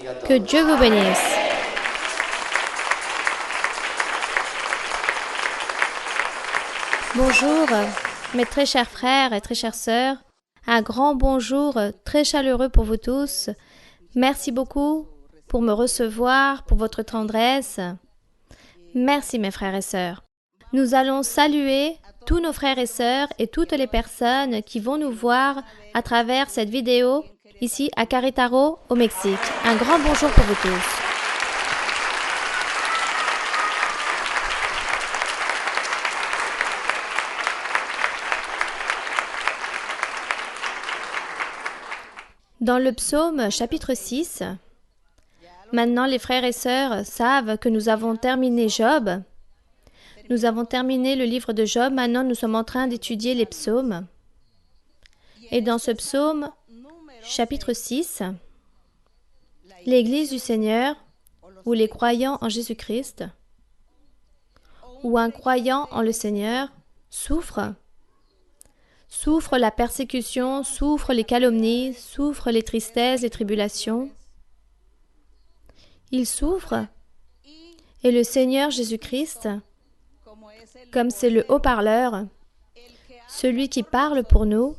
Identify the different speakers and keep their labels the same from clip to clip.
Speaker 1: Que Dieu vous bénisse. Bonjour, mes très chers frères et très chères sœurs. Un grand bonjour très chaleureux pour vous tous. Merci beaucoup pour me recevoir, pour votre tendresse. Merci mes frères et sœurs. Nous allons saluer tous nos frères et sœurs et toutes les personnes qui vont nous voir à travers cette vidéo ici à Querétaro, au Mexique. Un grand bonjour pour vous tous. Dans le psaume chapitre 6, maintenant les frères et sœurs savent que nous avons terminé Job. Nous avons terminé le livre de Job, maintenant nous sommes en train d'étudier les psaumes. Et dans ce psaume, chapitre 6, l'Église du Seigneur, ou les croyants en Jésus-Christ, ou un croyant en le Seigneur, souffre la persécution, souffre les calomnies, souffre les tristesses, les tribulations. Il souffre, et le Seigneur Jésus-Christ, comme c'est le haut-parleur, celui qui parle pour nous,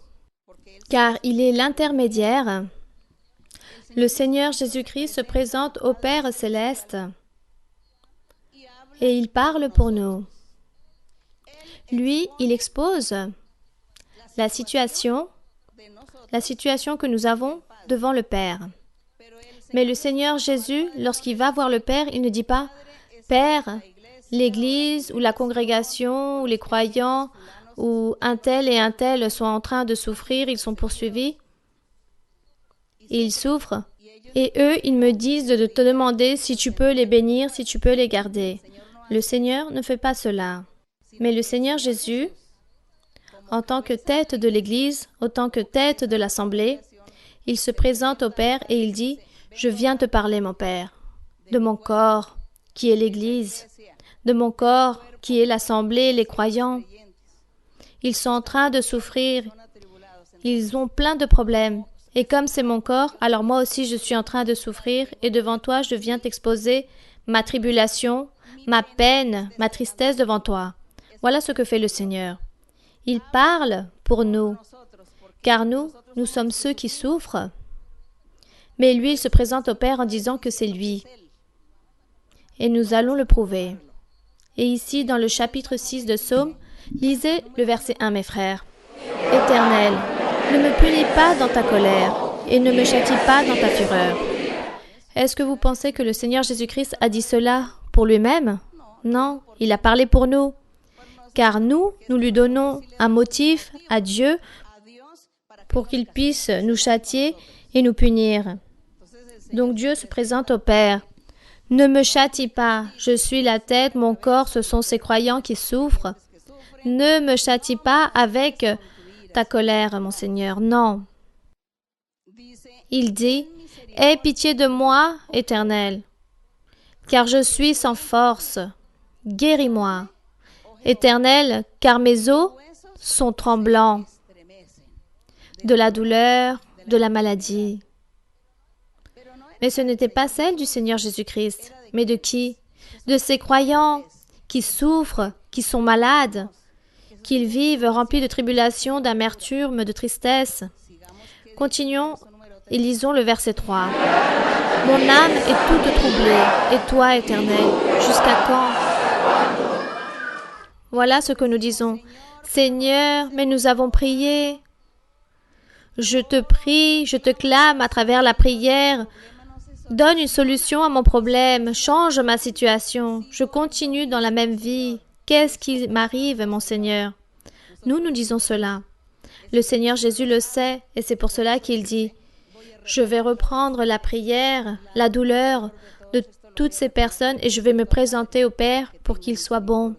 Speaker 1: car il est l'intermédiaire. Le Seigneur Jésus-Christ se présente au Père céleste et il parle pour nous. Lui, il expose la situation que nous avons devant le Père. Mais le Seigneur Jésus, lorsqu'il va voir le Père, il ne dit pas « Père, l'Église ou la congrégation ou les croyants ou un tel et un tel sont en train de souffrir, ils sont poursuivis. Ils souffrent. Et eux, ils me disent de te demander si tu peux les bénir, si tu peux les garder. » Le Seigneur ne fait pas cela. Mais le Seigneur Jésus, en tant que tête de l'Église, en tant que tête de l'Assemblée, il se présente au Père et il dit « Je viens te parler, mon Père, de mon corps, qui est l'Église, de mon corps, qui est l'Assemblée, les croyants. Ils sont en train de souffrir, ils ont plein de problèmes. Et comme c'est mon corps, alors moi aussi je suis en train de souffrir et devant toi je viens t'exposer ma tribulation, ma peine, ma tristesse devant toi. » Voilà ce que fait le Seigneur. Il parle pour nous, car nous sommes ceux qui souffrent. Mais lui, il se présente au Père en disant que c'est lui. Et nous allons le prouver. Et ici, dans le chapitre 6 de Psaume, lisez le verset 1, mes frères. « Éternel, ne me punis pas dans ta colère, et ne me châtie pas dans ta fureur. » Est-ce que vous pensez que le Seigneur Jésus-Christ a dit cela pour lui-même? Non, il a parlé pour nous. Car nous lui donnons un motif à Dieu pour qu'il puisse nous châtier et nous punir. Donc Dieu se présente au Père. « Ne me châtie pas, je suis la tête, mon corps, ce sont ces croyants qui souffrent. Ne me châtie pas avec ta colère, mon Seigneur, non. » Il dit « Aie pitié de moi, Éternel, car je suis sans force. Guéris-moi. Éternel, car mes os sont tremblants de la douleur, de la maladie. » Mais ce n'était pas celle du Seigneur Jésus-Christ, mais de qui? De ces croyants qui souffrent, qui sont malades, qui vivent remplis de tribulations, d'amertume, de tristesse. Continuons et lisons le verset 3. « Mon âme est toute troublée, et toi, Éternel, jusqu'à quand ?» Voilà ce que nous disons. « Seigneur, mais nous avons prié. Je te prie, je te clame à travers la prière. Donne une solution à mon problème, change ma situation. Je continue dans la même vie. Qu'est-ce qui m'arrive, mon Seigneur? » Nous disons cela. Le Seigneur Jésus le sait, et c'est pour cela qu'il dit « Je vais reprendre la prière, la douleur de toutes ces personnes et je vais me présenter au Père pour qu'il soit bon. »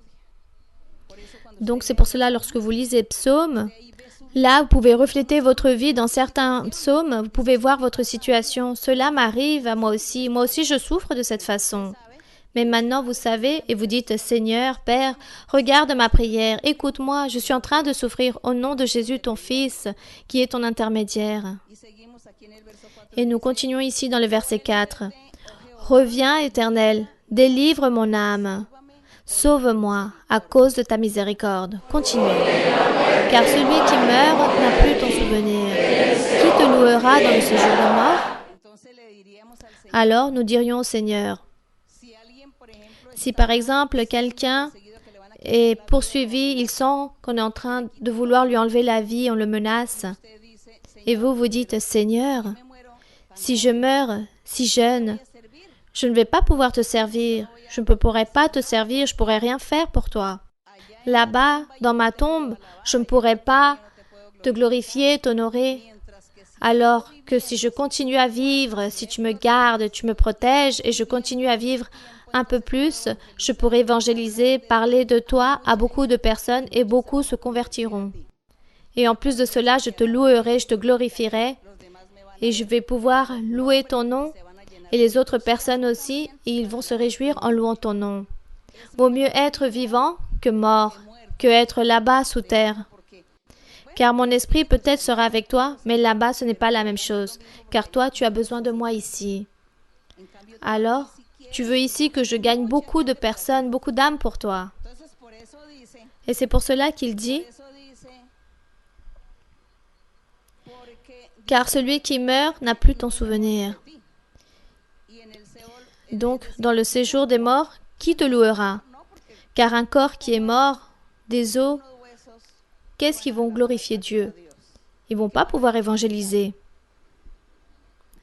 Speaker 1: Donc c'est pour cela, lorsque vous lisez Psaume, là, vous pouvez refléter votre vie dans certains psaumes, vous pouvez voir votre situation. Cela m'arrive à moi aussi je souffre de cette façon. Mais maintenant, vous savez, et vous dites, Seigneur, Père, regarde ma prière, écoute-moi, je suis en train de souffrir au nom de Jésus, ton Fils, qui est ton intermédiaire. Et nous continuons ici dans le verset 4. Reviens, Éternel, délivre mon âme. Sauve-moi à cause de ta miséricorde. Continue. Car celui qui meurt n'a plus ton souvenir. Qui te louera dans le séjour de mort? Alors nous dirions au Seigneur, si par exemple quelqu'un est poursuivi, il sent qu'on est en train de vouloir lui enlever la vie, on le menace, et vous dites, Seigneur, si je meurs si jeune, je ne vais pas pouvoir te servir, je ne pourrai pas te servir, je ne pourrai rien faire pour toi. Là-bas, dans ma tombe, je ne pourrai pas te glorifier, t'honorer. Alors que si je continue à vivre, si tu me gardes, tu me protèges et je continue à vivre un peu plus, je pourrai évangéliser, parler de toi à beaucoup de personnes et beaucoup se convertiront. Et en plus de cela, je te louerai, je te glorifierai et je vais pouvoir louer ton nom et les autres personnes aussi et ils vont se réjouir en louant ton nom. Vaut mieux être vivant que mort, que être là-bas sous terre. Car mon esprit peut-être sera avec toi, mais là-bas ce n'est pas la même chose, car toi tu as besoin de moi ici. Alors, tu veux ici que je gagne beaucoup de personnes, beaucoup d'âmes pour toi. Et c'est pour cela qu'il dit, car celui qui meurt n'a plus ton souvenir. Donc, dans le séjour des morts, qui te louera? Car un corps qui est mort, des os, qu'est-ce qu'ils vont glorifier Dieu? Ils ne vont pas pouvoir évangéliser.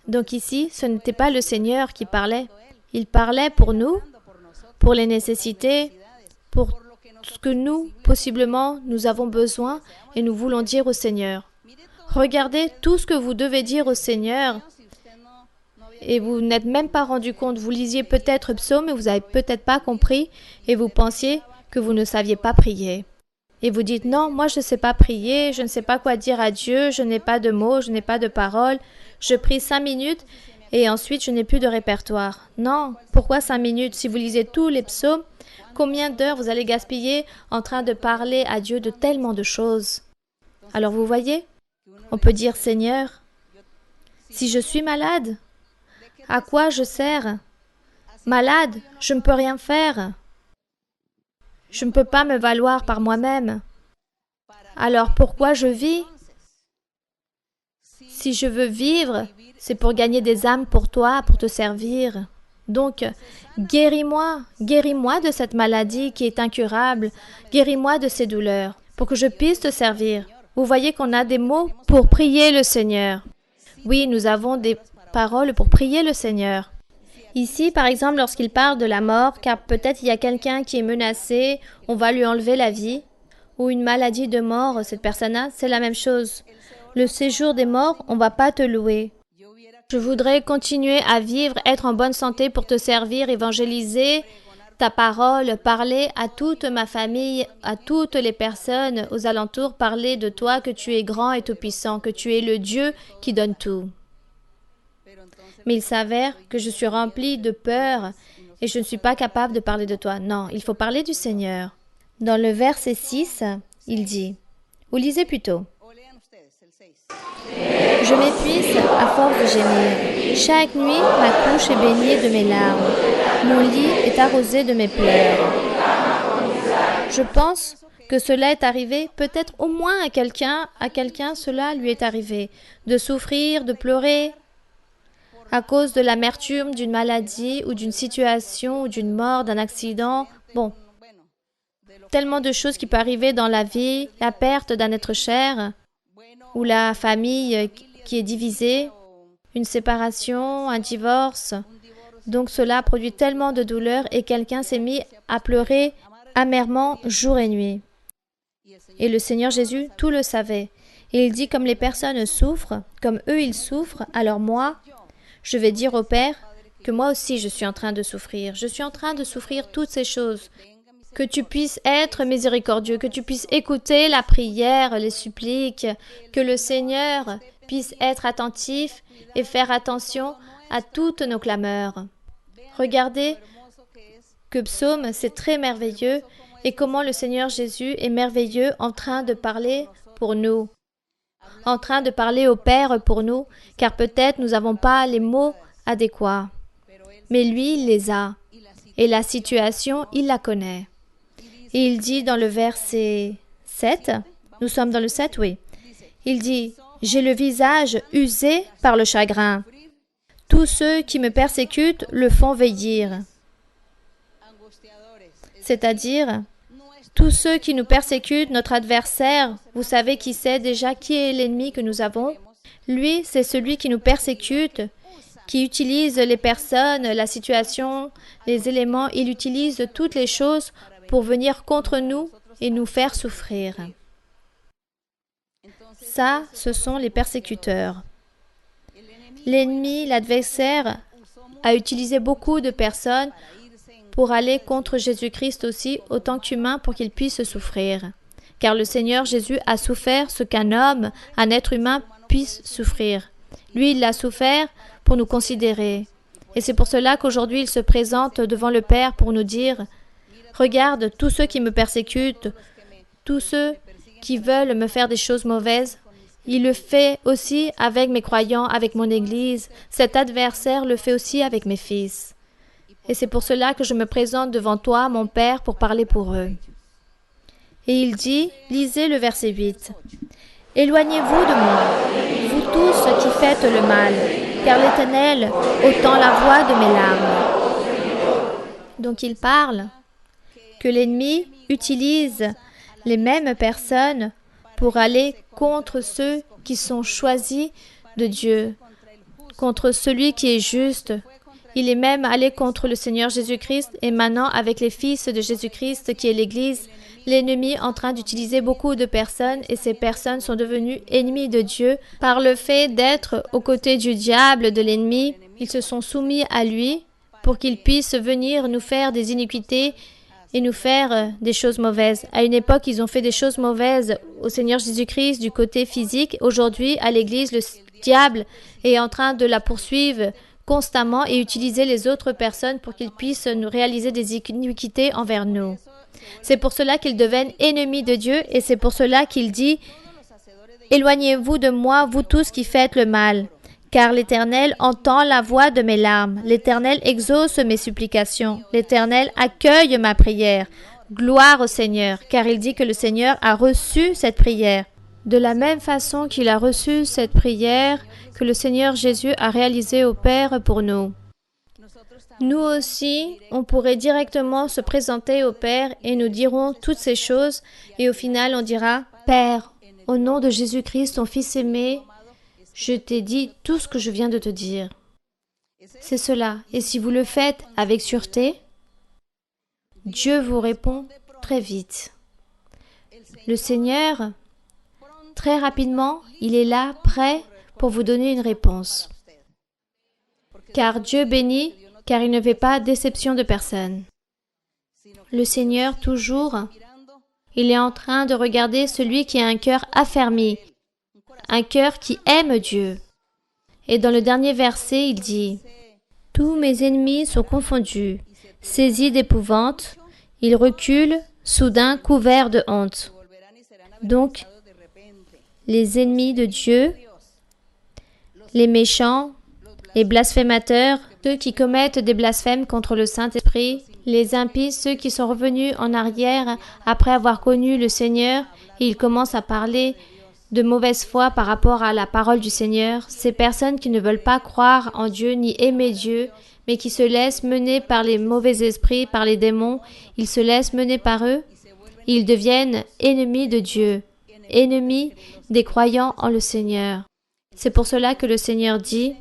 Speaker 1: Donc ici, ce n'était pas le Seigneur qui parlait. Il parlait pour nous, pour les nécessités, pour ce que nous, possiblement, nous avons besoin et nous voulons dire au Seigneur. Regardez tout ce que vous devez dire au Seigneur et vous n'êtes même pas rendu compte. Vous lisiez peut-être psaume, mais vous n'avez peut-être pas compris et vous pensiez que vous ne saviez pas prier. Et vous dites, non, moi je ne sais pas prier, je ne sais pas quoi dire à Dieu, je n'ai pas de mots, je n'ai pas de paroles, je prie 5 minutes et ensuite je n'ai plus de répertoire. Non, pourquoi 5 minutes? Si vous lisez tous les psaumes, combien d'heures vous allez gaspiller en train de parler à Dieu de tellement de choses? Alors vous voyez, on peut dire, Seigneur, si je suis malade, à quoi je sers? Malade, je ne peux rien faire. Je ne peux pas me valoir par moi-même. Alors pourquoi je vis? Si je veux vivre, c'est pour gagner des âmes pour toi, pour te servir. Donc, guéris-moi de cette maladie qui est incurable, guéris-moi de ces douleurs, pour que je puisse te servir. Vous voyez qu'on a des mots pour prier le Seigneur. Oui, nous avons des paroles pour prier le Seigneur. Ici, par exemple, lorsqu'il parle de la mort, car peut-être il y a quelqu'un qui est menacé, on va lui enlever la vie, ou une maladie de mort, cette personne-là, c'est la même chose. Le séjour des morts, on ne va pas te louer. Je voudrais continuer à vivre, être en bonne santé pour te servir, évangéliser ta parole, parler à toute ma famille, à toutes les personnes aux alentours, parler de toi, que tu es grand et tout-puissant, que tu es le Dieu qui donne tout. Mais il s'avère que je suis remplie de peur et je ne suis pas capable de parler de toi. Non, il faut parler du Seigneur. Dans le verset 6, il dit, ou lisez plutôt, « Je m'épuise à force de gémir. Chaque nuit, ma couche est baignée de mes larmes. Mon lit est arrosé de mes pleurs. » Je pense que cela est arrivé peut-être au moins à quelqu'un cela lui est arrivé, de souffrir, de pleurer, à cause de l'amertume d'une maladie ou d'une situation ou d'une mort, d'un accident. Bon, tellement de choses qui peuvent arriver dans la vie, la perte d'un être cher, ou la famille qui est divisée, une séparation, un divorce. Donc cela produit tellement de douleur et quelqu'un s'est mis à pleurer amèrement jour et nuit. Et le Seigneur Jésus tout le savait. Et il dit, comme les personnes souffrent, comme eux ils souffrent, alors moi, je vais dire au Père que moi aussi je suis en train de souffrir. Je suis en train de souffrir toutes ces choses. Que tu puisses être miséricordieux, que tu puisses écouter la prière, les suppliques, que le Seigneur puisse être attentif et faire attention à toutes nos clameurs. Regardez que psaume, c'est très merveilleux et comment le Seigneur Jésus est merveilleux en train de parler pour nous, en train de parler au Père pour nous, car peut-être nous n'avons pas les mots adéquats. Mais lui, il les a. Et la situation, il la connaît. Et il dit dans le verset 7, nous sommes dans le 7, oui. Il dit, « J'ai le visage usé par le chagrin. Tous ceux qui me persécutent le font vieillir. » C'est-à-dire, tous ceux qui nous persécutent, notre adversaire, vous savez qui c'est déjà, qui est l'ennemi que nous avons? Lui, c'est celui qui nous persécute, qui utilise les personnes, la situation, les éléments, il utilise toutes les choses pour venir contre nous et nous faire souffrir. Ça, ce sont les persécuteurs. L'ennemi, l'adversaire, a utilisé beaucoup de personnes pour aller contre Jésus-Christ aussi, autant qu'humain, pour qu'il puisse souffrir. Car le Seigneur Jésus a souffert ce qu'un homme, un être humain, puisse souffrir. Lui, il l'a souffert pour nous considérer. Et c'est pour cela qu'aujourd'hui, il se présente devant le Père pour nous dire « Regarde, tous ceux qui me persécutent, tous ceux qui veulent me faire des choses mauvaises, il le fait aussi avec mes croyants, avec mon Église. Cet adversaire le fait aussi avec mes fils. Et c'est pour cela que je me présente devant toi, mon Père, pour parler pour eux. » Et il dit, lisez le verset 8. « Éloignez-vous de moi, vous tous qui faites le mal, car l'Éternel entend la voix de mes larmes. » Donc il parle que l'ennemi utilise les mêmes personnes pour aller contre ceux qui sont choisis de Dieu, contre celui qui est juste. Il est même allé contre le Seigneur Jésus-Christ et maintenant avec les fils de Jésus-Christ qui est l'Église, l'ennemi est en train d'utiliser beaucoup de personnes et ces personnes sont devenues ennemies de Dieu par le fait d'être aux côtés du diable, de l'ennemi. Ils se sont soumis à lui pour qu'il puisse venir nous faire des iniquités et nous faire des choses mauvaises. À une époque, ils ont fait des choses mauvaises au Seigneur Jésus-Christ du côté physique. Aujourd'hui, à l'Église, le diable est en train de la poursuivre constamment et utiliser les autres personnes pour qu'ils puissent nous réaliser des iniquités envers nous. C'est pour cela qu'ils deviennent ennemis de Dieu et c'est pour cela qu'il dit « Éloignez-vous de moi, vous tous qui faites le mal, car l'Éternel entend la voix de mes larmes. L'Éternel exauce mes supplications. L'Éternel accueille ma prière. Gloire au Seigneur, car il dit que le Seigneur a reçu cette prière. » De la même façon qu'il a reçu cette prière que le Seigneur Jésus a réalisée au Père pour nous. Nous aussi, on pourrait directement se présenter au Père et nous dirons toutes ces choses et au final on dira « Père, au nom de Jésus-Christ, ton Fils aimé, je t'ai dit tout ce que je viens de te dire. » C'est cela. Et si vous le faites avec sûreté, Dieu vous répond très vite. Le Seigneur, très rapidement, il est là, prêt pour vous donner une réponse. Car Dieu bénit, car il ne fait pas déception de personne. Le Seigneur, toujours, il est en train de regarder celui qui a un cœur affermi, un cœur qui aime Dieu. Et dans le dernier verset, il dit « Tous mes ennemis sont confondus, saisis d'épouvante, ils reculent, soudain couverts de honte. » Donc, les ennemis de Dieu, les méchants, les blasphémateurs, ceux qui commettent des blasphèmes contre le Saint-Esprit, les impies, ceux qui sont revenus en arrière après avoir connu le Seigneur, et ils commencent à parler de mauvaise foi par rapport à la parole du Seigneur, ces personnes qui ne veulent pas croire en Dieu ni aimer Dieu, mais qui se laissent mener par les mauvais esprits, par les démons, ils se laissent mener par eux, ils deviennent ennemis de Dieu, ennemis des croyants en le Seigneur. C'est pour cela que le Seigneur dit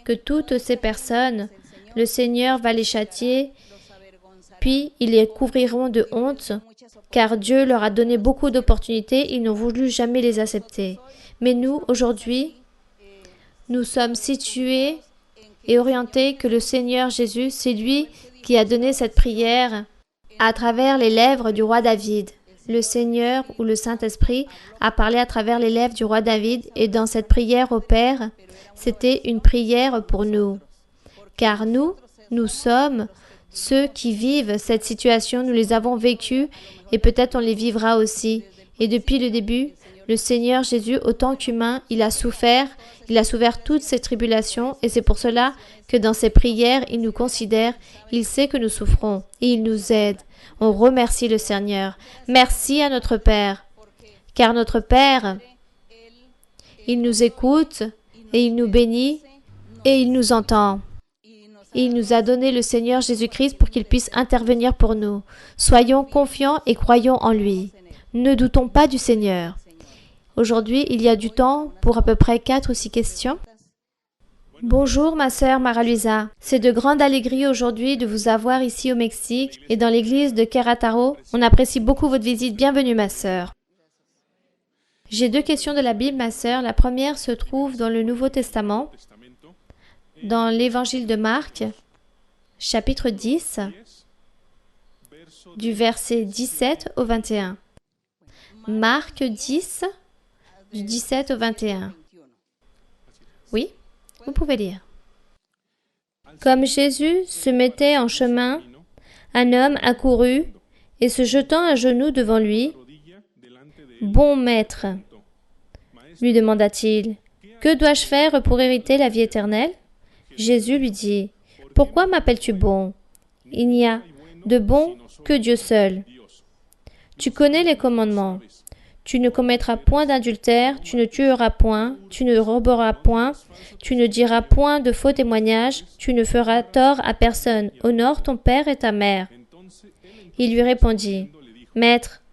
Speaker 1: que toutes ces personnes, le Seigneur va les châtier, puis ils les couvriront de honte, car Dieu leur a donné beaucoup d'opportunités, ils n'ont voulu jamais les accepter. Mais nous, aujourd'hui, nous sommes situés et orientés que le Seigneur Jésus, c'est lui qui a donné cette prière à travers les lèvres du roi David. Le Seigneur ou le Saint-Esprit a parlé à travers les lèvres du roi David et dans cette prière au Père, c'était une prière pour nous. Car nous sommes Ceux qui vivent cette situation, nous les avons vécues et peut-être on les vivra aussi. Et depuis le début, le Seigneur Jésus, autant qu'humain, il a souffert toutes ces tribulations et c'est pour cela que dans ses prières, il nous considère, il sait que nous souffrons et il nous aide. On remercie le Seigneur. Merci à notre Père, car notre Père, il nous écoute et il nous bénit et il nous entend. Et il nous a donné le Seigneur Jésus-Christ pour qu'il puisse intervenir pour nous. Soyons confiants et croyons en lui. Ne doutons pas du Seigneur. Aujourd'hui, il y a du temps pour à peu près 4 ou 6 questions. Bonjour ma sœur Mara-Luisa. C'est de grande allégresse aujourd'hui de vous avoir ici au Mexique et dans l'église de Querétaro. On apprécie beaucoup votre visite. Bienvenue ma sœur. J'ai 2 questions de la Bible ma sœur. La première se trouve dans le Nouveau Testament, dans l'évangile de Marc, chapitre 10, du verset 17 au 21. Marc 10, du 17 au 21. Oui, vous pouvez lire. Comme Jésus se mettait en chemin, un homme accourut et se jetant à genoux devant lui, « Bon maître, lui demanda-t-il, que dois-je faire pour hériter la vie éternelle ?» Jésus lui dit, « Pourquoi m'appelles-tu bon? Il n'y a de bon que Dieu seul. Tu connais les commandements. Tu ne commettras point d'adultère, tu ne tueras point, tu ne roberas point, tu ne diras point de faux témoignages, tu ne feras tort à personne. Honore ton père et ta mère. » Il lui répondit, « Maître,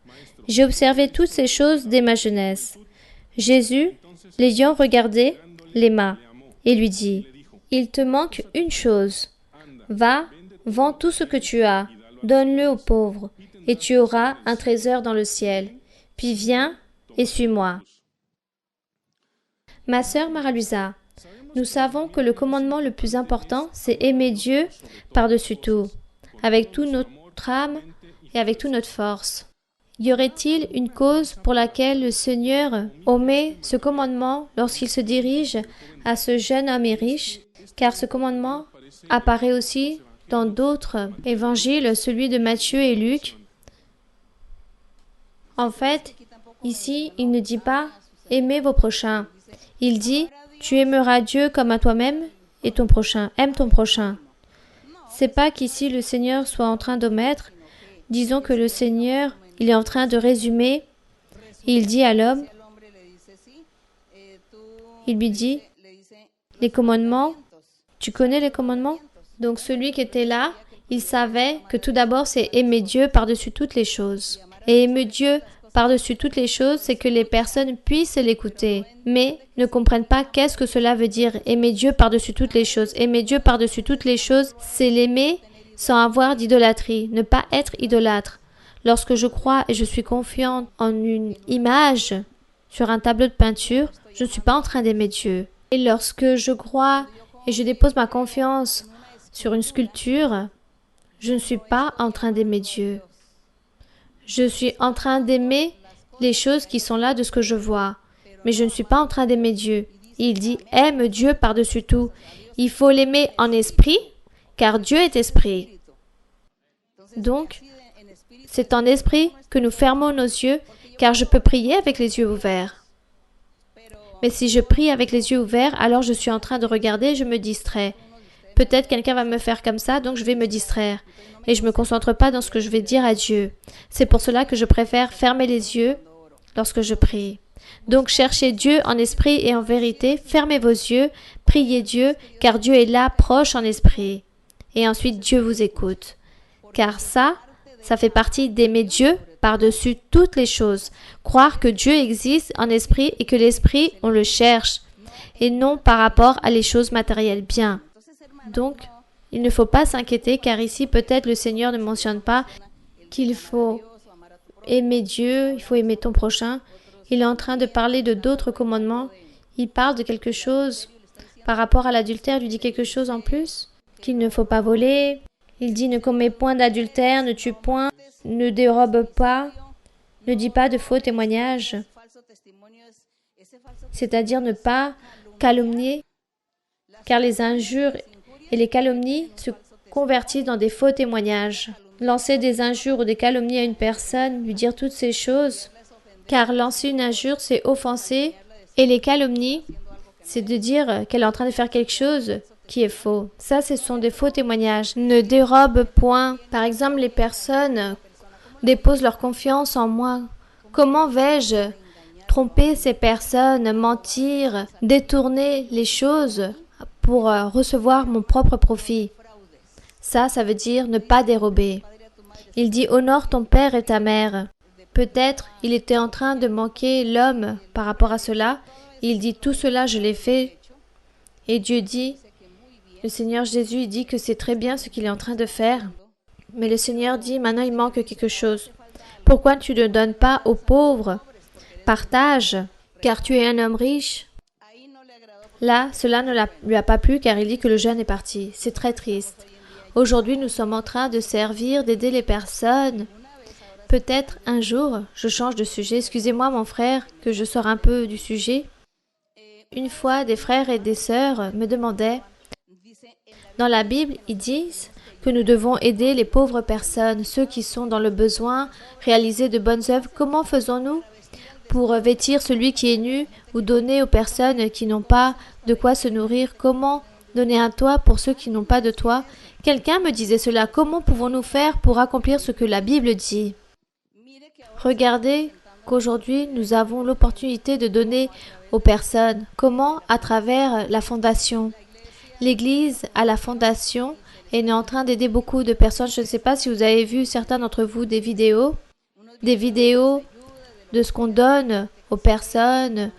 Speaker 1: j'ai observé toutes ces choses dès ma jeunesse. » Jésus, l'ayant regardé, l'aima et lui dit, « Il te manque une chose. Va, vends tout ce que tu as, donne-le aux pauvres, et tu auras un trésor dans le ciel. Puis viens et suis-moi. » Ma sœur Mara-Luisa, nous savons que le commandement le plus important, c'est aimer Dieu par-dessus tout, avec toute notre âme et avec toute notre force. Y aurait-il une cause pour laquelle le Seigneur omet ce commandement lorsqu'il se dirige à ce jeune homme riche? Car ce commandement apparaît aussi dans d'autres évangiles, celui de Matthieu et Luc. En fait, ici, il ne dit pas « aimez vos prochains ». Il dit « tu aimeras Dieu comme à toi-même et ton prochain. Aime ton prochain ». C'est pas qu'ici le Seigneur soit en train d'omettre. Disons que le Seigneur, il est en train de résumer. Il dit à l'homme, il lui dit « les commandements, tu connais les commandements ?» Donc celui qui était là, il savait que tout d'abord c'est aimer Dieu par-dessus toutes les choses. Et aimer Dieu par-dessus toutes les choses, c'est que les personnes puissent l'écouter, mais ne comprennent pas qu'est-ce que cela veut dire, aimer Dieu par-dessus toutes les choses. Aimer Dieu par-dessus toutes les choses, c'est l'aimer sans avoir d'idolâtrie, ne pas être idolâtre. Lorsque je crois et je suis confiante en une image sur un tableau de peinture, je ne suis pas en train d'aimer Dieu. Et lorsque je crois et je dépose ma confiance sur une sculpture, je ne suis pas en train d'aimer Dieu. Je suis en train d'aimer les choses qui sont là de ce que je vois, mais je ne suis pas en train d'aimer Dieu. Il dit « aime Dieu par-dessus tout ». Il faut l'aimer en esprit, car Dieu est esprit. Donc, c'est en esprit que nous fermons nos yeux, car je peux prier avec les yeux ouverts. Mais si je prie avec les yeux ouverts, alors je suis en train de regarder et je me distrais. Peut-être quelqu'un va me faire comme ça, donc je vais me distraire. Et je ne me concentre pas dans ce que je vais dire à Dieu. C'est pour cela que je préfère fermer les yeux lorsque je prie. Donc cherchez Dieu en esprit et en vérité, fermez vos yeux, priez Dieu, car Dieu est là, proche en esprit. Et ensuite Dieu vous écoute. Car ça fait partie d'aimer Dieu par-dessus toutes les choses. Croire que Dieu existe en esprit et que l'esprit, on le cherche, et non par rapport à les choses matérielles bien. Donc, il ne faut pas s'inquiéter car ici, peut-être le Seigneur ne mentionne pas qu'il faut aimer Dieu, il faut aimer ton prochain. Il est en train de parler de d'autres commandements. Il parle de quelque chose par rapport à l'adultère, il lui dit quelque chose en plus, qu'il ne faut pas voler. Il dit ne commets point d'adultère, ne tue point, ne dérobe pas, ne dis pas de faux témoignages, c'est-à-dire ne pas calomnier, car les injures et les calomnies converti dans des faux témoignages. Lancer des injures ou des calomnies à une personne, lui dire toutes ces choses, car lancer une injure, c'est offenser, et les calomnies, c'est de dire qu'elle est en train de faire quelque chose qui est faux. Ça, ce sont des faux témoignages. Ne dérobe point. Par exemple, les personnes déposent leur confiance en moi. Comment vais-je tromper ces personnes, mentir, détourner les choses pour recevoir mon propre profit? Ça veut dire ne pas dérober. Il dit « Honore ton père et ta mère ». Peut-être il était en train de manquer l'homme par rapport à cela. Il dit « Tout cela, je l'ai fait ». Et Dieu dit, le Seigneur Jésus dit que c'est très bien ce qu'il est en train de faire. Mais le Seigneur dit « Maintenant, il manque quelque chose. Pourquoi tu ne donnes pas aux pauvres? Partage, car tu es un homme riche. » Là, cela ne lui a pas plu car il dit que le jeûne est parti. C'est très triste. Aujourd'hui, nous sommes en train de servir, d'aider les personnes. Peut-être un jour, je change de sujet. Excusez-moi, mon frère, que je sors un peu du sujet. Une fois, des frères et des sœurs me demandaient, dans la Bible, ils disent que nous devons aider les pauvres personnes, ceux qui sont dans le besoin, réaliser de bonnes œuvres. Comment faisons-nous pour vêtir celui qui est nu ou donner aux personnes qui n'ont pas de quoi se nourrir? Comment donner un toit pour ceux qui n'ont pas de toit? Quelqu'un me disait cela. Comment pouvons-nous faire pour accomplir ce que la Bible dit? Regardez qu'aujourd'hui, nous avons l'opportunité de donner aux personnes. Comment? À travers la fondation. L'Église a la fondation et est en train d'aider beaucoup de personnes. Je ne sais pas si vous avez vu, certains d'entre vous, des vidéos de ce qu'on donne aux personnes,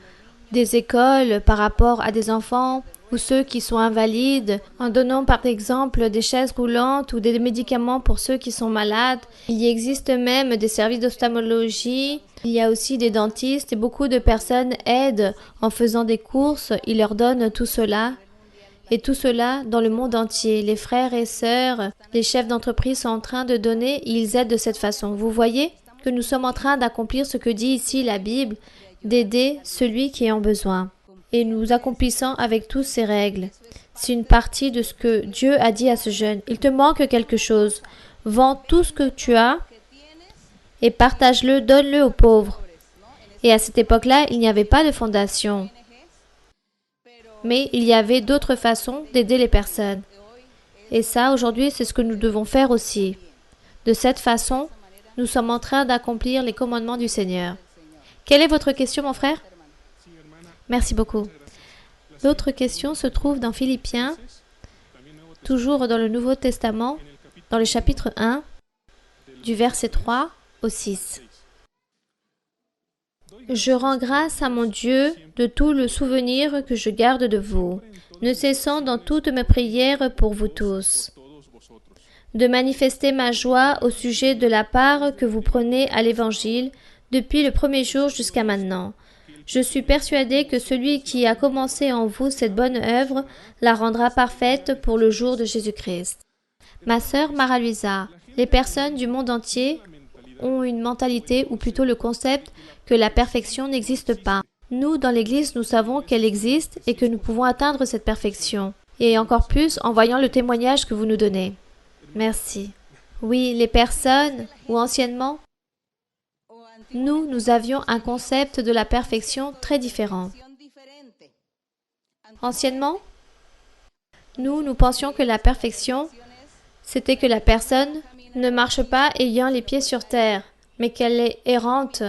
Speaker 1: des écoles par rapport à des enfants ou ceux qui sont invalides, en donnant par exemple des chaises roulantes ou des médicaments pour ceux qui sont malades. Il existe même des services d'ophtalmologie, il y a aussi des dentistes et beaucoup de personnes aident en faisant des courses, ils leur donnent tout cela. Et tout cela dans le monde entier. Les frères et sœurs, les chefs d'entreprise sont en train de donner et ils aident de cette façon. Vous voyez que nous sommes en train d'accomplir ce que dit ici la Bible, d'aider celui qui est en besoin. Et nous accomplissons avec tous ces règles. C'est une partie de ce que Dieu a dit à ce jeune. Il te manque quelque chose. Vends tout ce que tu as et partage-le, donne-le aux pauvres. Et à cette époque-là, il n'y avait pas de fondation. Mais il y avait d'autres façons d'aider les personnes. Et ça, aujourd'hui, c'est ce que nous devons faire aussi. De cette façon, nous sommes en train d'accomplir les commandements du Seigneur. Quelle est votre question, mon frère? Merci beaucoup. L'autre question se trouve dans Philippiens, toujours dans le Nouveau Testament, dans le chapitre 1, du verset 3 au 6. Je rends grâce à mon Dieu de tout le souvenir que je garde de vous, ne cessant dans toutes mes prières pour vous tous, de manifester ma joie au sujet de la part que vous prenez à l'Évangile depuis le premier jour jusqu'à maintenant. Je suis persuadé que celui qui a commencé en vous cette bonne œuvre la rendra parfaite pour le jour de Jésus-Christ. Ma sœur Mara-Luisa, les personnes du monde entier ont une mentalité, ou plutôt le concept, que la perfection n'existe pas. Nous, dans l'Église, nous savons qu'elle existe et que nous pouvons atteindre cette perfection. Et encore plus en voyant le témoignage que vous nous donnez. Merci. Oui, les personnes, ou anciennement, nous avions un concept de la perfection très différent. Anciennement, nous pensions que la perfection, c'était que la personne ne marche pas ayant les pieds sur terre, mais qu'elle est errante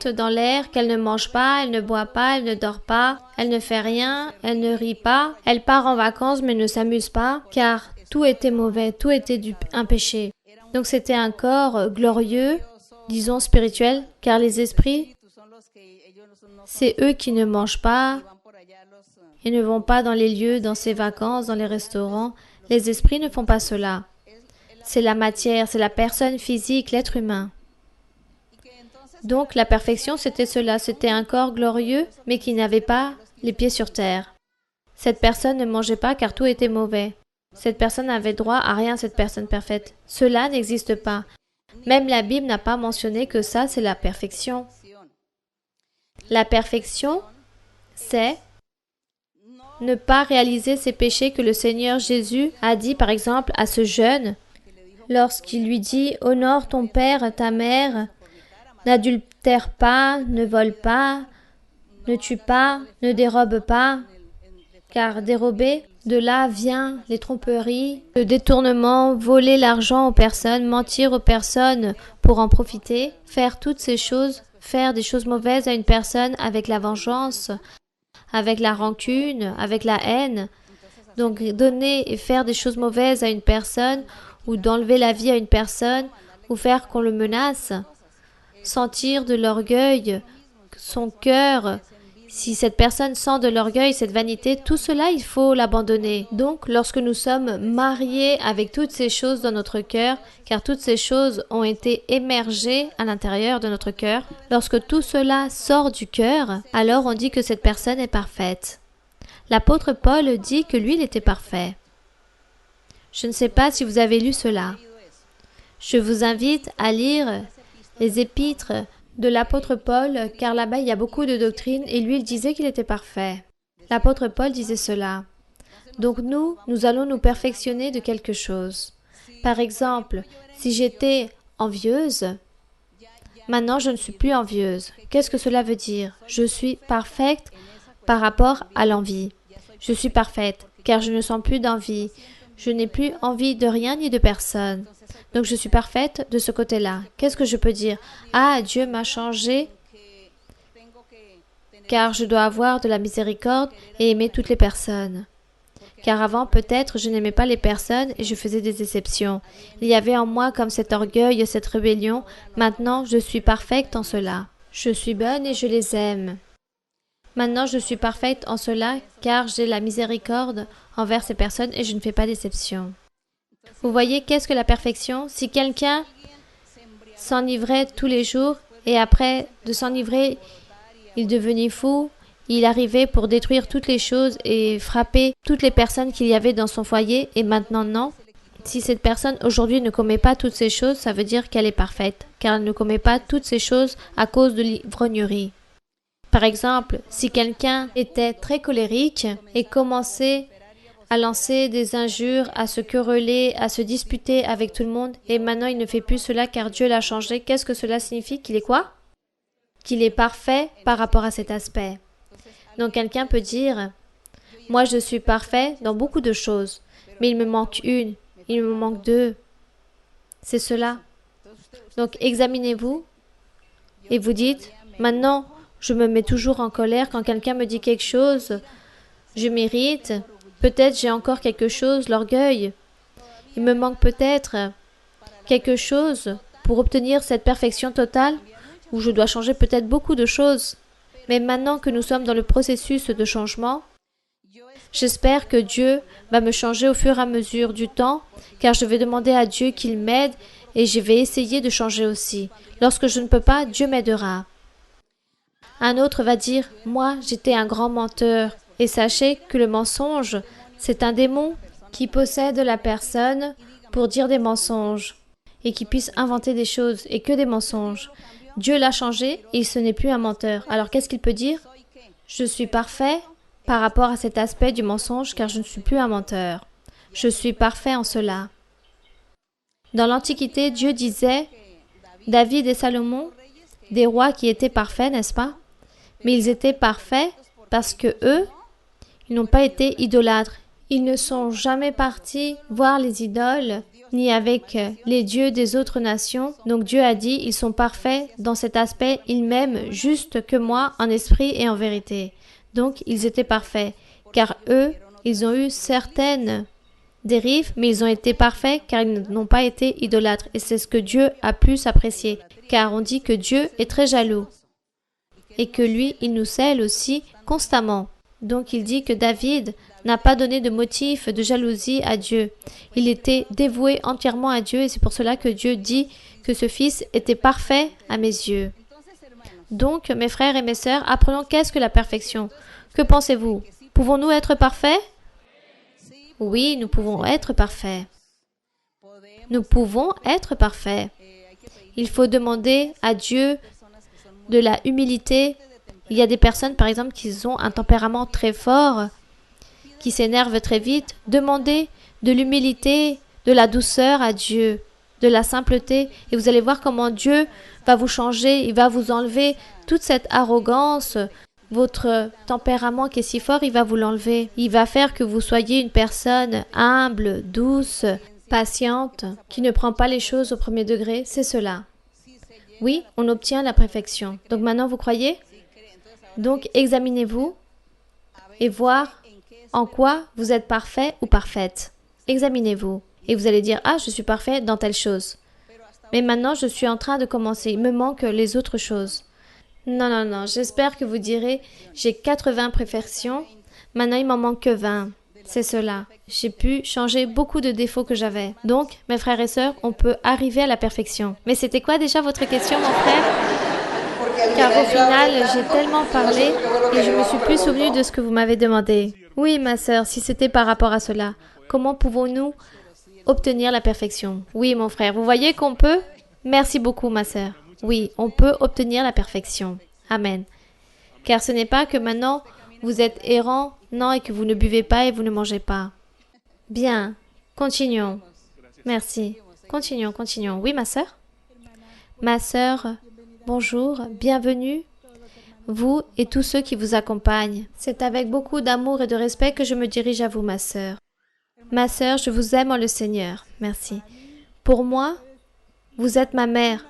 Speaker 1: dans l'air, qu'elle ne mange pas, elle ne boit pas, elle ne dort pas, elle ne fait rien, elle ne rit pas, elle part en vacances mais ne s'amuse pas, car tout était mauvais, tout était un péché. Donc c'était un corps glorieux, disons spirituel, car les esprits, c'est eux qui ne mangent pas, ils ne vont pas dans les lieux, dans ces vacances, dans les restaurants. Les esprits ne font pas cela. C'est la matière, c'est la personne physique, l'être humain. Donc la perfection, c'était cela, c'était un corps glorieux, mais qui n'avait pas les pieds sur terre. Cette personne ne mangeait pas car tout était mauvais. Cette personne n'avait droit à rien, cette personne parfaite. Cela n'existe pas. Même la Bible n'a pas mentionné que ça, c'est la perfection. La perfection, c'est ne pas réaliser ces péchés que le Seigneur Jésus a dit, par exemple, à ce jeune, lorsqu'il lui dit « Honore ton père, ta mère, n'adultère pas, ne vole pas, ne tue pas, ne dérobe pas, car dérober, de là vient les tromperies, le détournement, voler l'argent aux personnes, mentir aux personnes pour en profiter, faire toutes ces choses, faire des choses mauvaises à une personne avec la vengeance, avec la rancune, avec la haine. Donc donner et faire des choses mauvaises à une personne ou d'enlever la vie à une personne ou faire qu'on le menace, sentir de l'orgueil, son cœur. Si cette personne sent de l'orgueil, cette vanité, tout cela, il faut l'abandonner. Donc, lorsque nous sommes mariés avec toutes ces choses dans notre cœur, car toutes ces choses ont été émergées à l'intérieur de notre cœur, lorsque tout cela sort du cœur, alors on dit que cette personne est parfaite. L'apôtre Paul dit que lui, il était parfait. Je ne sais pas si vous avez lu cela. Je vous invite à lire les épîtres de l'apôtre Paul, car là-bas il y a beaucoup de doctrines et lui il disait qu'il était parfait. L'apôtre Paul disait cela. Donc nous allons nous perfectionner de quelque chose. Par exemple, si j'étais envieuse, maintenant je ne suis plus envieuse. Qu'est-ce que cela veut dire? Je suis parfaite par rapport à l'envie. Je suis parfaite, car je ne sens plus d'envie. Je n'ai plus envie de rien ni de personne. Donc je suis parfaite de ce côté-là. Qu'est-ce que je peux dire? Ah, Dieu m'a changé car je dois avoir de la miséricorde et aimer toutes les personnes. Car avant, peut-être, je n'aimais pas les personnes et je faisais des exceptions. Il y avait en moi comme cet orgueil, cette rébellion. Maintenant, je suis parfaite en cela. Je suis bonne et je les aime. Maintenant, je suis parfaite en cela car j'ai la miséricorde envers ces personnes et je ne fais pas d'exception. Vous voyez, qu'est-ce que la perfection? Si quelqu'un s'enivrait tous les jours et après de s'enivrer, il devenait fou, il arrivait pour détruire toutes les choses et frapper toutes les personnes qu'il y avait dans son foyer et maintenant non. Si cette personne aujourd'hui ne commet pas toutes ces choses, ça veut dire qu'elle est parfaite, car elle ne commet pas toutes ces choses à cause de l'ivrognerie. Par exemple, si quelqu'un était très colérique et commençait à lancer des injures, à se quereller, à se disputer avec tout le monde, et maintenant il ne fait plus cela car Dieu l'a changé, qu'est-ce que cela signifie? Qu'il est quoi? Qu'il est parfait par rapport à cet aspect. Donc quelqu'un peut dire, moi je suis parfait dans beaucoup de choses, mais il me manque une, il me manque deux. C'est cela. Donc examinez-vous et vous dites, maintenant je me mets toujours en colère quand quelqu'un me dit quelque chose, je m'irrite, peut-être j'ai encore quelque chose, l'orgueil. Il me manque peut-être quelque chose pour obtenir cette perfection totale où je dois changer peut-être beaucoup de choses. Mais maintenant que nous sommes dans le processus de changement, j'espère que Dieu va me changer au fur et à mesure du temps, car je vais demander à Dieu qu'il m'aide et je vais essayer de changer aussi. Lorsque je ne peux pas, Dieu m'aidera. Un autre va dire, moi j'étais un grand menteur. Et sachez que le mensonge, c'est un démon qui possède la personne pour dire des mensonges et qui puisse inventer des choses et que des mensonges. Dieu l'a changé et ce n'est plus un menteur. Alors qu'est-ce qu'il peut dire? Je suis parfait par rapport à cet aspect du mensonge car je ne suis plus un menteur. Je suis parfait en cela. Dans l'Antiquité, Dieu disait, David et Salomon, des rois qui étaient parfaits, n'est-ce pas? Mais ils étaient parfaits parce que eux, ils n'ont pas été idolâtres. Ils ne sont jamais partis voir les idoles, ni avec les dieux des autres nations. Donc Dieu a dit, ils sont parfaits dans cet aspect, ils m'aiment juste que moi, en esprit et en vérité. Donc ils étaient parfaits, car eux, ils ont eu certaines dérives, mais ils ont été parfaits car ils n'ont pas été idolâtres. Et c'est ce que Dieu a plus apprécié, car on dit que Dieu est très jaloux et que lui, il nous scelle aussi constamment. Donc il dit que David n'a pas donné de motif de jalousie à Dieu. Il était dévoué entièrement à Dieu et c'est pour cela que Dieu dit que ce fils était parfait à mes yeux. Donc, mes frères et mes sœurs, apprenons qu'est-ce que la perfection. Que pensez-vous? Pouvons-nous être parfaits? Oui, nous pouvons être parfaits. Nous pouvons être parfaits. Il faut demander à Dieu de la humilité. Il y a des personnes, par exemple, qui ont un tempérament très fort qui s'énerve très vite, demandez de l'humilité, de la douceur à Dieu, de la simpleté, et vous allez voir comment Dieu va vous changer, il va vous enlever toute cette arrogance, votre tempérament qui est si fort, il va vous l'enlever. Il va faire que vous soyez une personne humble, douce, patiente, qui ne prend pas les choses au premier degré, c'est cela. Oui, on obtient la perfection. Donc maintenant, vous croyez? Donc, examinez-vous et voir en quoi vous êtes parfait ou parfaite. Examinez-vous. Et vous allez dire, ah, je suis parfait dans telle chose. Mais maintenant, je suis en train de commencer. Il me manque les autres choses. Non, non, non. J'espère que vous direz, j'ai 80 perfections. Maintenant, il m'en manque que 20. C'est cela. J'ai pu changer beaucoup de défauts que j'avais. Donc, mes frères et sœurs, on peut arriver à la perfection. Mais c'était quoi déjà votre question, mon frère? Car au final, j'ai tellement parlé et je me suis plus souvenu de ce que vous m'avez demandé. Oui, ma sœur, si c'était par rapport à cela, comment pouvons-nous obtenir la perfection? Oui, mon frère, vous voyez qu'on peut? Merci beaucoup, ma sœur. Oui, on peut obtenir la perfection. Amen. Car ce n'est pas que maintenant vous êtes errant, non, et que vous ne buvez pas et vous ne mangez pas. Bien, continuons. Merci. Continuons, continuons. Oui, ma sœur? Ma sœur, bonjour, bienvenue, vous et tous ceux qui vous accompagnent. C'est avec beaucoup d'amour et de respect que je me dirige à vous, ma sœur. Ma sœur, je vous aime en le Seigneur. Merci. Pour moi, vous êtes ma mère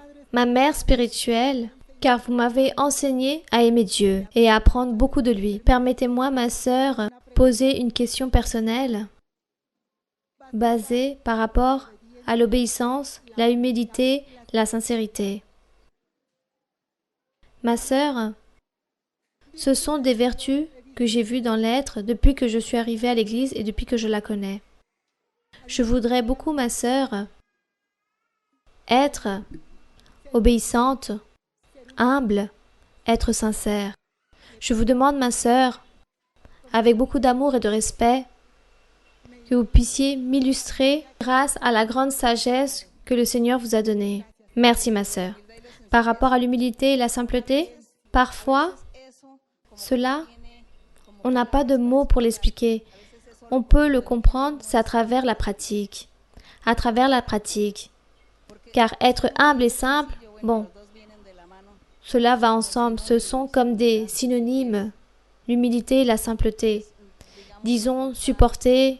Speaker 1: spirituelle, car vous m'avez enseigné à aimer Dieu et à apprendre beaucoup de lui. Permettez-moi, ma sœur, poser une question personnelle basée par rapport à l'obéissance, la humilité, la sincérité. Ma sœur, ce sont des vertus que j'ai vues dans l'être depuis que je suis arrivée à l'Église et depuis que je la connais. Je voudrais beaucoup, ma sœur, être obéissante, humble, être sincère. Je vous demande, ma sœur, avec beaucoup d'amour et de respect, que vous puissiez m'illustrer grâce à la grande sagesse que le Seigneur vous a donnée. Merci, ma sœur. Par rapport à l'humilité et la simpleté, parfois, cela, on n'a pas de mots pour l'expliquer. On peut le comprendre, c'est à travers la pratique. À travers la pratique. Car être humble et simple, bon, cela va ensemble. Ce sont comme des synonymes, l'humilité et la simpleté. Disons, supporter,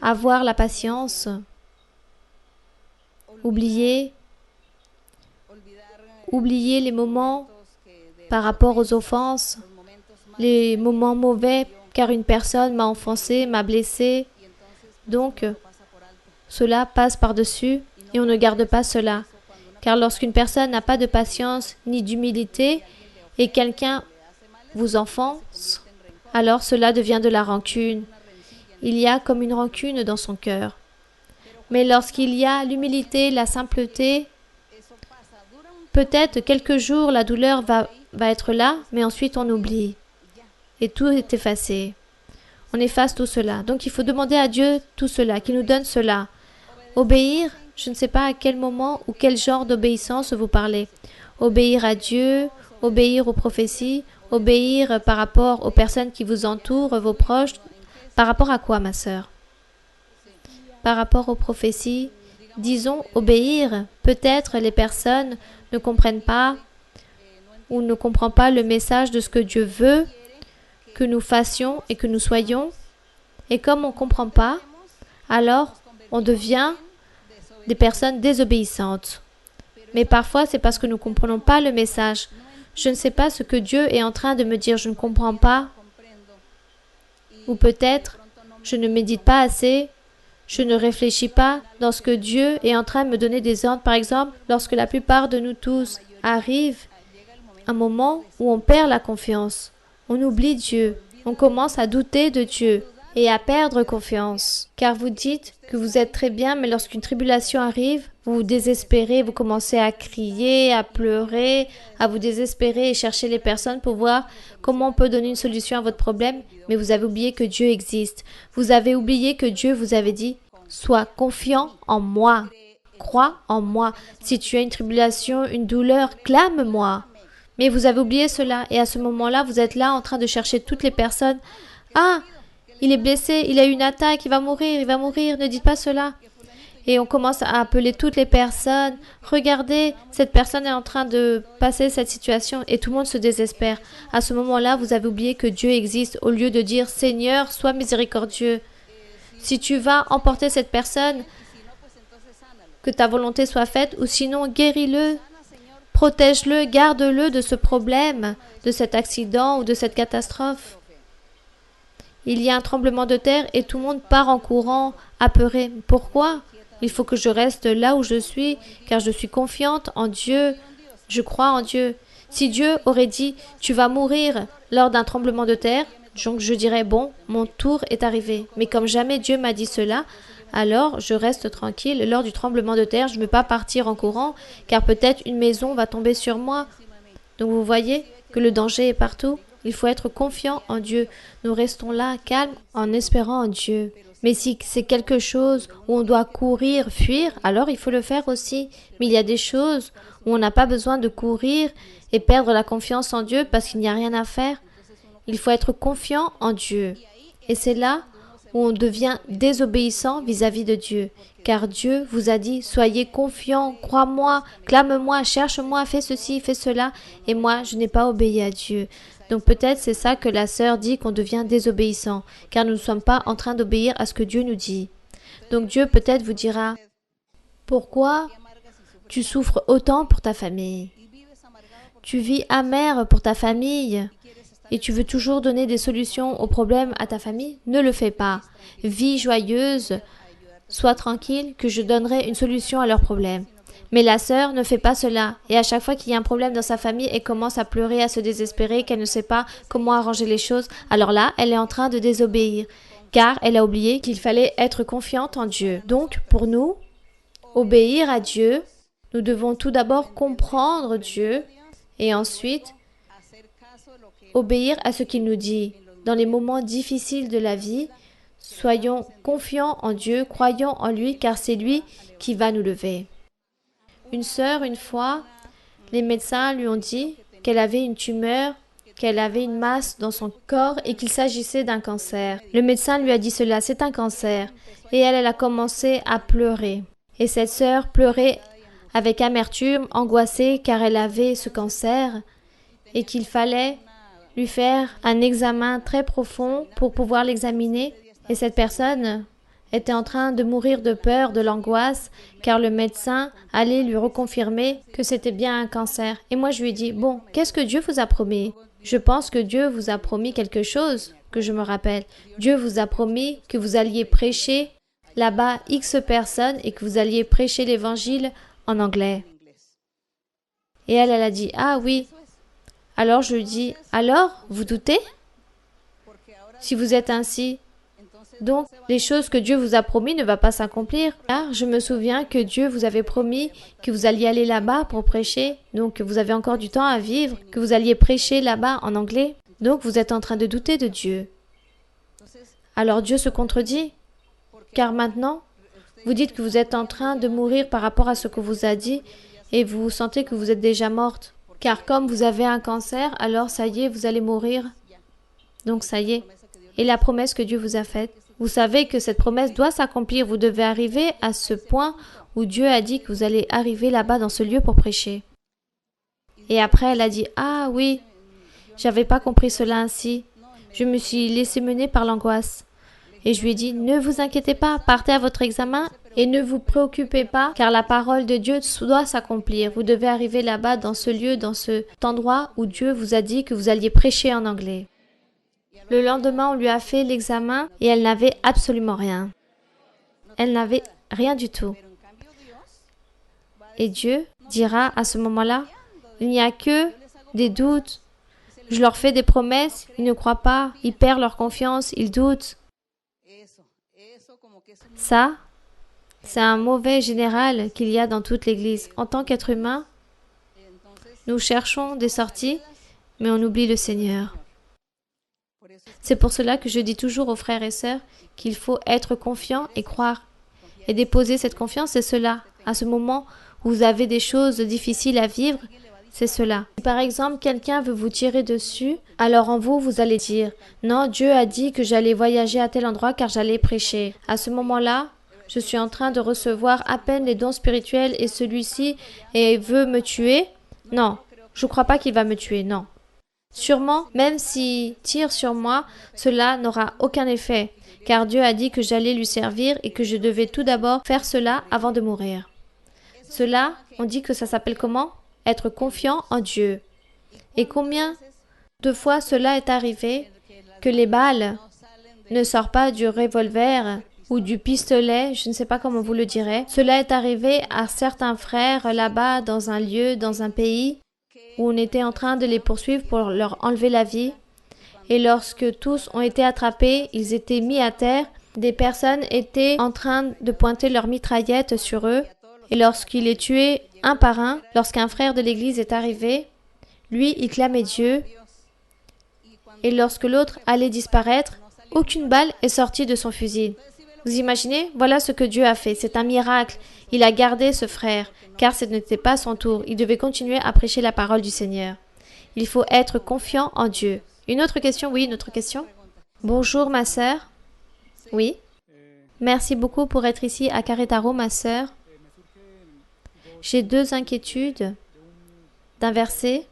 Speaker 1: avoir la patience, oublier les moments par rapport aux offenses, les moments mauvais, car une personne m'a offensé, m'a blessé. Donc, cela passe par-dessus et on ne garde pas cela. Car lorsqu'une personne n'a pas de patience ni d'humilité et quelqu'un vous offense, alors cela devient de la rancune. Il y a comme une rancune dans son cœur. Mais lorsqu'il y a l'humilité, la simpleté, peut-être quelques jours la douleur va être là, mais ensuite on oublie. Et tout est effacé. On efface tout cela. Donc il faut demander à Dieu tout cela, qu'il nous donne cela. Obéir, je ne sais pas à quel moment ou quel genre d'obéissance vous parlez. Obéir à Dieu, obéir aux prophéties, obéir par rapport aux personnes qui vous entourent, vos proches. Par rapport à quoi, ma sœur? Par rapport aux prophéties, disons obéir. Peut-être les personnes ne comprennent pas ou ne comprennent pas le message de ce que Dieu veut que nous fassions et que nous soyons. Et comme on ne comprend pas, alors on devient des personnes désobéissantes. Mais parfois, c'est parce que nous ne comprenons pas le message. Je ne sais pas ce que Dieu est en train de me dire, je ne comprends pas. Ou peut-être, je ne médite pas assez, je ne réfléchis pas dans ce que Dieu est en train de me donner des ordres. Par exemple, lorsque la plupart de nous tous arrivent un moment où on perd la confiance, on oublie Dieu, on commence à douter de Dieu et à perdre confiance. Car vous dites que vous êtes très bien, mais lorsqu'une tribulation arrive, vous vous désespérez, vous commencez à crier, à pleurer, à vous désespérer et chercher les personnes pour voir comment on peut donner une solution à votre problème, mais vous avez oublié que Dieu existe. Vous avez oublié que Dieu vous avait dit « Sois confiant en moi, crois en moi. Si tu as une tribulation, une douleur, clame-moi. » Mais vous avez oublié cela et à ce moment-là, vous êtes là en train de chercher toutes les personnes. « Ah, il est blessé, il a eu une attaque, il va mourir, ne dites pas cela. Et on commence à appeler toutes les personnes. Regardez, cette personne est en train de passer cette situation et tout le monde se désespère. À ce moment-là, vous avez oublié que Dieu existe au lieu de dire « Seigneur, sois miséricordieux ». Si tu vas emporter cette personne, que ta volonté soit faite, ou sinon guéris-le, protège-le, garde-le de ce problème, de cet accident ou de cette catastrophe. Il y a un tremblement de terre et tout le monde part en courant, apeuré. Pourquoi ? Il faut que je reste là où je suis, car je suis confiante en Dieu. Je crois en Dieu. Si Dieu aurait dit « Tu vas mourir lors d'un tremblement de terre », donc je dirais « Bon, mon tour est arrivé ». Mais comme jamais Dieu m'a dit cela, alors je reste tranquille. Lors du tremblement de terre, je ne vais pas partir en courant, car peut-être une maison va tomber sur moi. Donc vous voyez que le danger est partout. Il faut être confiant en Dieu. Nous restons là, calmes, en espérant en Dieu. Mais si c'est quelque chose où on doit courir, fuir, alors il faut le faire aussi. Mais il y a des choses où on n'a pas besoin de courir et perdre la confiance en Dieu parce qu'il n'y a rien à faire. Il faut être confiant en Dieu. Et c'est là où on devient désobéissant vis-à-vis de Dieu. Car Dieu vous a dit, soyez confiants, crois-moi, clame-moi, cherche-moi, fais ceci, fais cela. Et moi, je n'ai pas obéi à Dieu. Donc peut-être c'est ça que la sœur dit qu'on devient désobéissant, car nous ne sommes pas en train d'obéir à ce que Dieu nous dit. Donc Dieu peut-être vous dira, pourquoi tu souffres autant pour ta famille? Tu vis amer pour ta famille et tu veux toujours donner des solutions aux problèmes à ta famille? Ne le fais pas. Vis joyeuse, sois tranquille que je donnerai une solution à leurs problèmes. Mais la sœur ne fait pas cela, et à chaque fois qu'il y a un problème dans sa famille, elle commence à pleurer, à se désespérer, qu'elle ne sait pas comment arranger les choses. Alors là, elle est en train de désobéir, car elle a oublié qu'il fallait être confiante en Dieu. Donc, pour nous, obéir à Dieu, nous devons tout d'abord comprendre Dieu, et ensuite, obéir à ce qu'il nous dit. Dans les moments difficiles de la vie, soyons confiants en Dieu, croyons en lui, car c'est lui qui va nous lever. Une sœur, une fois, les médecins lui ont dit qu'elle avait une tumeur, qu'elle avait une masse dans son corps et qu'il s'agissait d'un cancer. Le médecin lui a dit cela, c'est un cancer. Et elle a commencé à pleurer. Et cette sœur pleurait avec amertume, angoissée car elle avait ce cancer et qu'il fallait lui faire un examen très profond pour pouvoir l'examiner. Et cette personne était en train de mourir de peur, de l'angoisse, car le médecin allait lui reconfirmer que c'était bien un cancer. Et moi, je lui ai dit, bon, qu'est-ce que Dieu vous a promis? Je pense que Dieu vous a promis quelque chose, que je me rappelle. Dieu vous a promis que vous alliez prêcher là-bas X personnes et que vous alliez prêcher l'évangile en anglais. Et elle a dit, ah oui. Alors je lui dis, alors, vous doutez? Si vous êtes ainsi, donc, les choses que Dieu vous a promis ne vont pas s'accomplir. Car je me souviens que Dieu vous avait promis que vous alliez aller là-bas pour prêcher. Donc, vous avez encore du temps à vivre, que vous alliez prêcher là-bas en anglais. Donc, vous êtes en train de douter de Dieu. Alors, Dieu se contredit. Car maintenant, vous dites que vous êtes en train de mourir par rapport à ce que vous a dit et vous sentez que vous êtes déjà morte. Car comme vous avez un cancer, alors ça y est, vous allez mourir. Donc, ça y est. Et la promesse que Dieu vous a faite, vous savez que cette promesse doit s'accomplir. Vous devez arriver à ce point où Dieu a dit que vous allez arriver là-bas dans ce lieu pour prêcher. Et après, elle a dit, ah oui, j'avais pas compris cela ainsi. Je me suis laissée mener par l'angoisse. Et je lui ai dit, ne vous inquiétez pas, partez à votre examen et ne vous préoccupez pas, car la parole de Dieu doit s'accomplir. Vous devez arriver là-bas dans ce lieu, dans cet endroit où Dieu vous a dit que vous alliez prêcher en anglais. Le lendemain, on lui a fait l'examen et elle n'avait absolument rien. Elle n'avait rien du tout. Et Dieu dira à ce moment-là, il n'y a que des doutes. Je leur fais des promesses, ils ne croient pas, ils perdent leur confiance, ils doutent. Ça, c'est un mauvais général qu'il y a dans toute l'Église. En tant qu'être humain, nous cherchons des sorties, mais on oublie le Seigneur. C'est pour cela que je dis toujours aux frères et sœurs qu'il faut être confiant et croire. Et déposer cette confiance, c'est cela. À ce moment où vous avez des choses difficiles à vivre, C'est cela. Si par exemple quelqu'un veut vous tirer dessus, alors en vous, vous allez dire « Non, Dieu a dit que j'allais voyager à tel endroit car j'allais prêcher. » À ce moment-là, je suis en train de recevoir à peine les dons spirituels et celui-ci veut me tuer. Non, je ne crois pas qu'il va me tuer, non. Sûrement, même s'il tire sur moi, cela n'aura aucun effet, car Dieu a dit que j'allais lui servir et que je devais tout d'abord faire cela avant de mourir. Cela, on dit que ça s'appelle comment? Être confiant en Dieu. Et combien de fois cela est arrivé que les balles ne sortent pas du revolver ou du pistolet, je ne sais pas comment vous le direz. Cela est arrivé à certains frères là-bas dans un lieu, dans un pays, où on était en train de les poursuivre pour leur enlever la vie. Et lorsque tous ont été attrapés, ils étaient mis à terre. Des personnes étaient en train de pointer leurs mitraillettes sur eux. Et lorsqu'il les tuait un par un, lorsqu'un frère de l'église est arrivé, lui, il clamait Dieu. Et lorsque l'autre allait disparaître, aucune balle est sortie de son fusil. Vous imaginez? Voilà ce que Dieu a fait. C'est un miracle. Il a gardé ce frère, car ce n'était pas son tour. Il devait continuer à prêcher la parole du Seigneur. Il faut être confiant en Dieu. Une autre question? Oui, une autre question? Bonjour, ma sœur. Oui. Merci beaucoup pour être ici à Querétaro, ma sœur. J'ai deux inquiétudes d'un verset.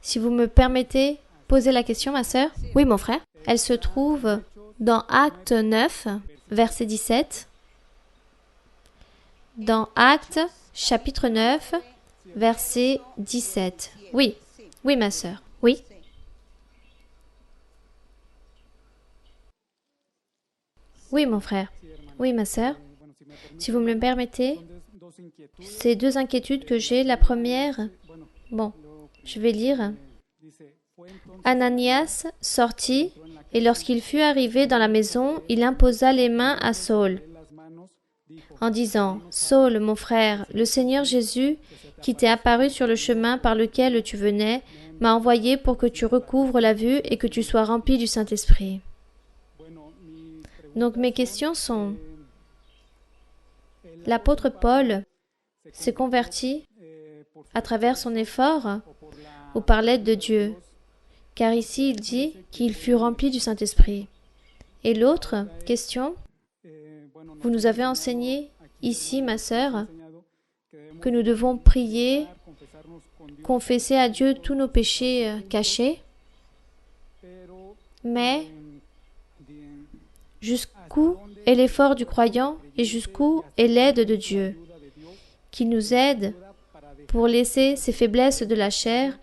Speaker 1: Si vous me permettez, poser la question, ma sœur. Oui, mon frère. Elle se trouve dans Acte 9, verset 17. Dans Acte, chapitre 9, verset 17. Oui, oui, ma sœur. Oui. Oui, mon frère. Oui, ma sœur. Si vous me le permettez, c'est deux inquiétudes que j'ai. La première, bon, je vais lire. Ananias sortit, et lorsqu'il fut arrivé dans la maison, il imposa les mains à Saul, en disant, « Saul, mon frère, le Seigneur Jésus, qui t'est apparu sur le chemin par lequel tu venais, m'a envoyé pour que tu recouvres la vue et que tu sois rempli du Saint-Esprit. » Donc mes questions sont, l'apôtre Paul s'est converti à travers son effort ou par l'aide de Dieu, car ici il dit qu'il fut rempli du Saint-Esprit. Et l'autre question, vous nous avez enseigné ici, ma sœur, que nous devons prier, confesser à Dieu tous nos péchés cachés, mais jusqu'où est l'effort du croyant et jusqu'où est l'aide de Dieu, qui nous aide pour laisser ces faiblesses de la chair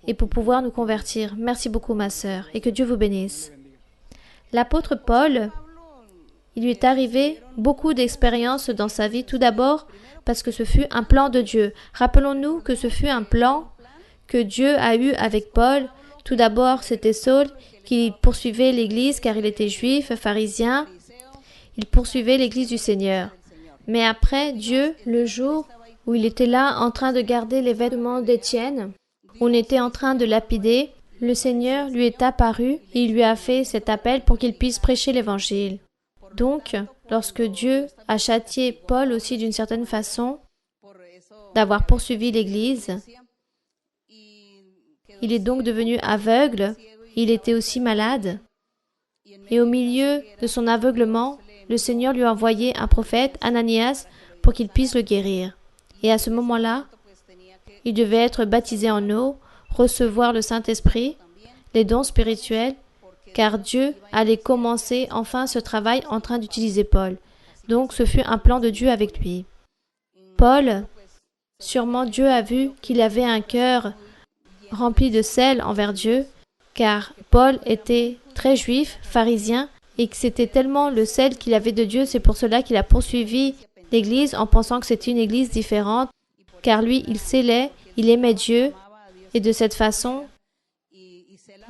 Speaker 1: et pour pouvoir nous convertir. Merci beaucoup, ma sœur, et que Dieu vous bénisse. L'apôtre Paul, il lui est arrivé beaucoup d'expériences dans sa vie, tout d'abord parce que ce fut un plan de Dieu. Rappelons-nous que ce fut un plan que Dieu a eu avec Paul. Tout d'abord, c'était Saul qui poursuivait l'Église car il était juif, pharisien. Il poursuivait l'Église du Seigneur. Mais après, Dieu, le jour où il était là en train de garder les vêtements d'Étienne, on était en train de lapider, le Seigneur lui est apparu et il lui a fait cet appel pour qu'il puisse prêcher l'Évangile. Donc, lorsque Dieu a châtié Paul aussi d'une certaine façon, d'avoir poursuivi l'Église, il est donc devenu aveugle, il était aussi malade, et au milieu de son aveuglement, le Seigneur lui a envoyé un prophète, Ananias, pour qu'il puisse le guérir. Et à ce moment-là, il devait être baptisé en eau, recevoir le Saint-Esprit, les dons spirituels, car Dieu allait commencer enfin ce travail en train d'utiliser Paul. Donc ce fut un plan de Dieu avec lui. Paul, sûrement Dieu a vu qu'il avait un cœur rempli de sel envers Dieu, car Paul était très juif, pharisien, et que c'était tellement le sel qu'il avait de Dieu, c'est pour cela qu'il a poursuivi l'Église en pensant que c'était une Église différente, car lui, il scellait, il aimait Dieu, et de cette façon,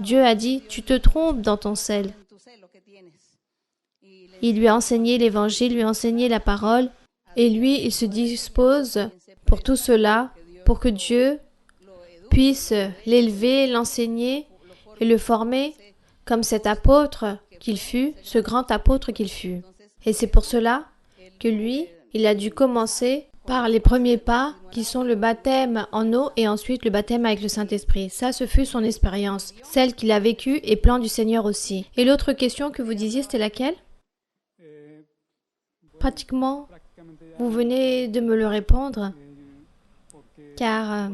Speaker 1: Dieu a dit, tu te trompes dans ton sel. Il lui a enseigné l'Évangile, lui a enseigné la parole, et lui, il se dispose pour tout cela, pour que Dieu puisse l'élever, l'enseigner et le former comme cet apôtre qu'il fut, ce grand apôtre qu'il fut. Et c'est pour cela que lui, il a dû commencer par les premiers pas qui sont le baptême en eau et ensuite le baptême avec le Saint-Esprit. Ça, ce fut son expérience, celle qu'il a vécue et plan du Seigneur aussi. Et l'autre question que vous disiez, c'était laquelle? Pratiquement, vous venez de me le répondre, car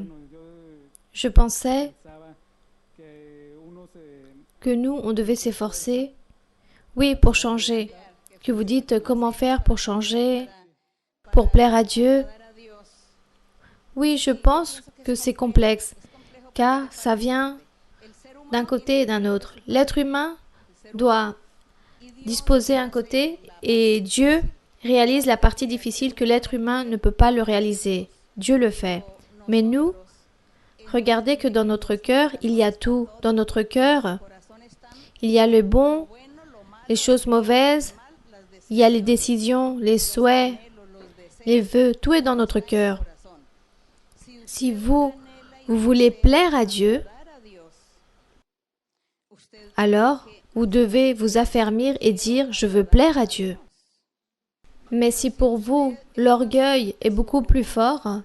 Speaker 1: je pensais que nous, on devait s'efforcer, oui, pour changer. Que vous dites comment faire pour changer, pour plaire à Dieu. Oui, je pense que c'est complexe, car ça vient d'un côté et d'un autre. L'être humain doit disposer un côté et Dieu réalise la partie difficile que l'être humain ne peut pas le réaliser. Dieu le fait. Mais nous, regardez que dans notre cœur, il y a tout. Dans notre cœur, il y a le bon, les choses mauvaises, il y a les décisions, les souhaits, les vœux, tout est dans notre cœur. Si vous voulez plaire à Dieu, alors vous devez vous affermir et dire « je veux plaire à Dieu ». Mais si pour vous, l'orgueil est beaucoup plus fort,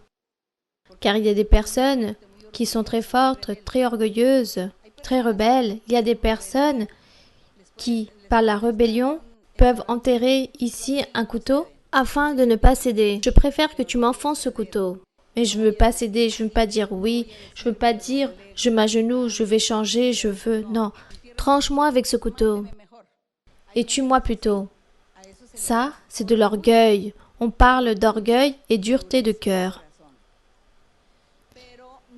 Speaker 1: car il y a des personnes qui sont très fortes, très orgueilleuses, très rebelles, il y a des personnes qui, par la rébellion, peuvent enterrer ici un couteau afin de ne pas céder. Je préfère que tu m'enfonces ce couteau. Mais je ne veux pas céder, je ne veux pas dire oui, je ne veux pas dire je m'agenouille, je vais changer, je veux. Non, tranche-moi avec ce couteau et tue-moi plutôt. Ça, c'est de l'orgueil. On parle d'orgueil et dureté de cœur.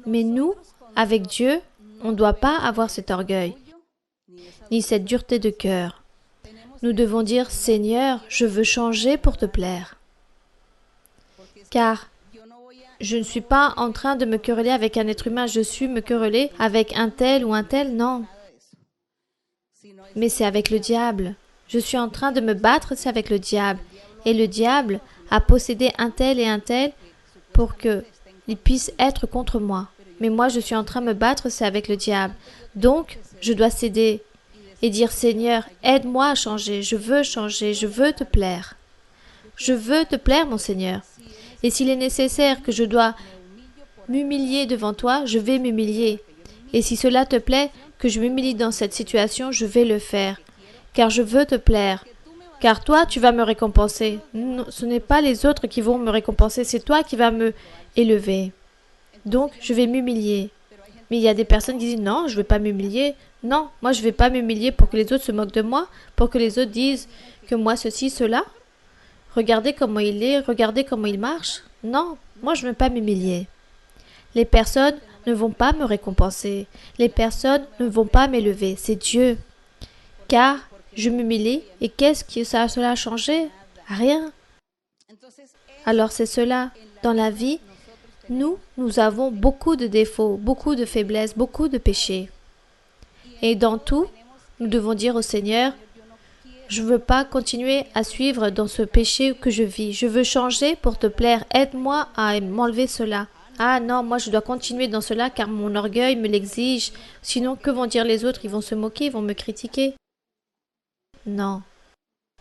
Speaker 1: Mais nous, avec Dieu, on ne doit pas avoir cet orgueil, ni cette dureté de cœur. Nous devons dire, Seigneur, je veux changer pour te plaire. Car je ne suis pas en train de me quereller avec un être humain, je suis me quereller avec un tel ou un tel, non. Mais c'est avec le diable. Je suis en train de me battre, c'est avec le diable. Et le diable a possédé un tel et un tel pour qu'il puisse être contre moi. Mais moi, je suis en train de me battre, c'est avec le diable. Donc, je dois céder et dire, Seigneur, aide-moi à changer, je veux te plaire. Je veux te plaire, mon Seigneur. Et s'il est nécessaire que je dois m'humilier devant toi, je vais m'humilier. Et si cela te plaît, que je m'humilie dans cette situation, je vais le faire. Car je veux te plaire. Car toi, tu vas me récompenser. Non, ce n'est pas les autres qui vont me récompenser, c'est toi qui vas me élever. Donc, je vais m'humilier. Mais il y a des personnes qui disent, non, je ne vais pas m'humilier. Non, moi, je ne vais pas m'humilier pour que les autres se moquent de moi, pour que les autres disent que moi, ceci, cela. Regardez comment il est, regardez comment il marche. Non, moi, je ne veux pas m'humilier. Les personnes ne vont pas me récompenser. Les personnes ne vont pas m'élever. C'est Dieu. Car je m'humilie et qu'est-ce que cela a changé? Rien. Alors c'est cela. Dans la vie, nous avons beaucoup de défauts, beaucoup de faiblesses, beaucoup de péchés. Et dans tout, nous devons dire au Seigneur, je ne veux pas continuer à suivre dans ce péché que je vis. Je veux changer pour te plaire. Aide-moi à m'enlever cela. Ah non, moi je dois continuer dans cela car mon orgueil me l'exige. Sinon, que vont dire les autres? Ils vont se moquer, ils vont me critiquer. Non.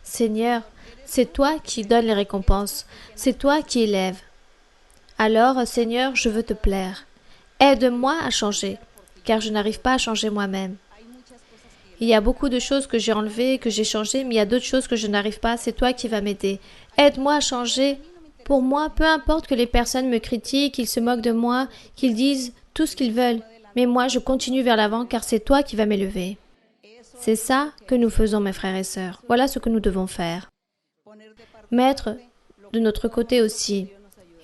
Speaker 1: Seigneur, c'est toi qui donnes les récompenses. C'est toi qui élèves. Alors, Seigneur, je veux te plaire. Aide-moi à changer, car je n'arrive pas à changer moi-même. Il y a beaucoup de choses que j'ai enlevées, que j'ai changées, mais il y a d'autres choses que je n'arrive pas. C'est toi qui vas m'aider. Aide-moi à changer. Pour moi, peu importe que les personnes me critiquent, qu'ils se moquent de moi, qu'ils disent tout ce qu'ils veulent. Mais moi, je continue vers l'avant, car c'est toi qui vas m'élever. C'est ça que nous faisons, mes frères et sœurs. Voilà ce que nous devons faire. Mettre de notre côté aussi.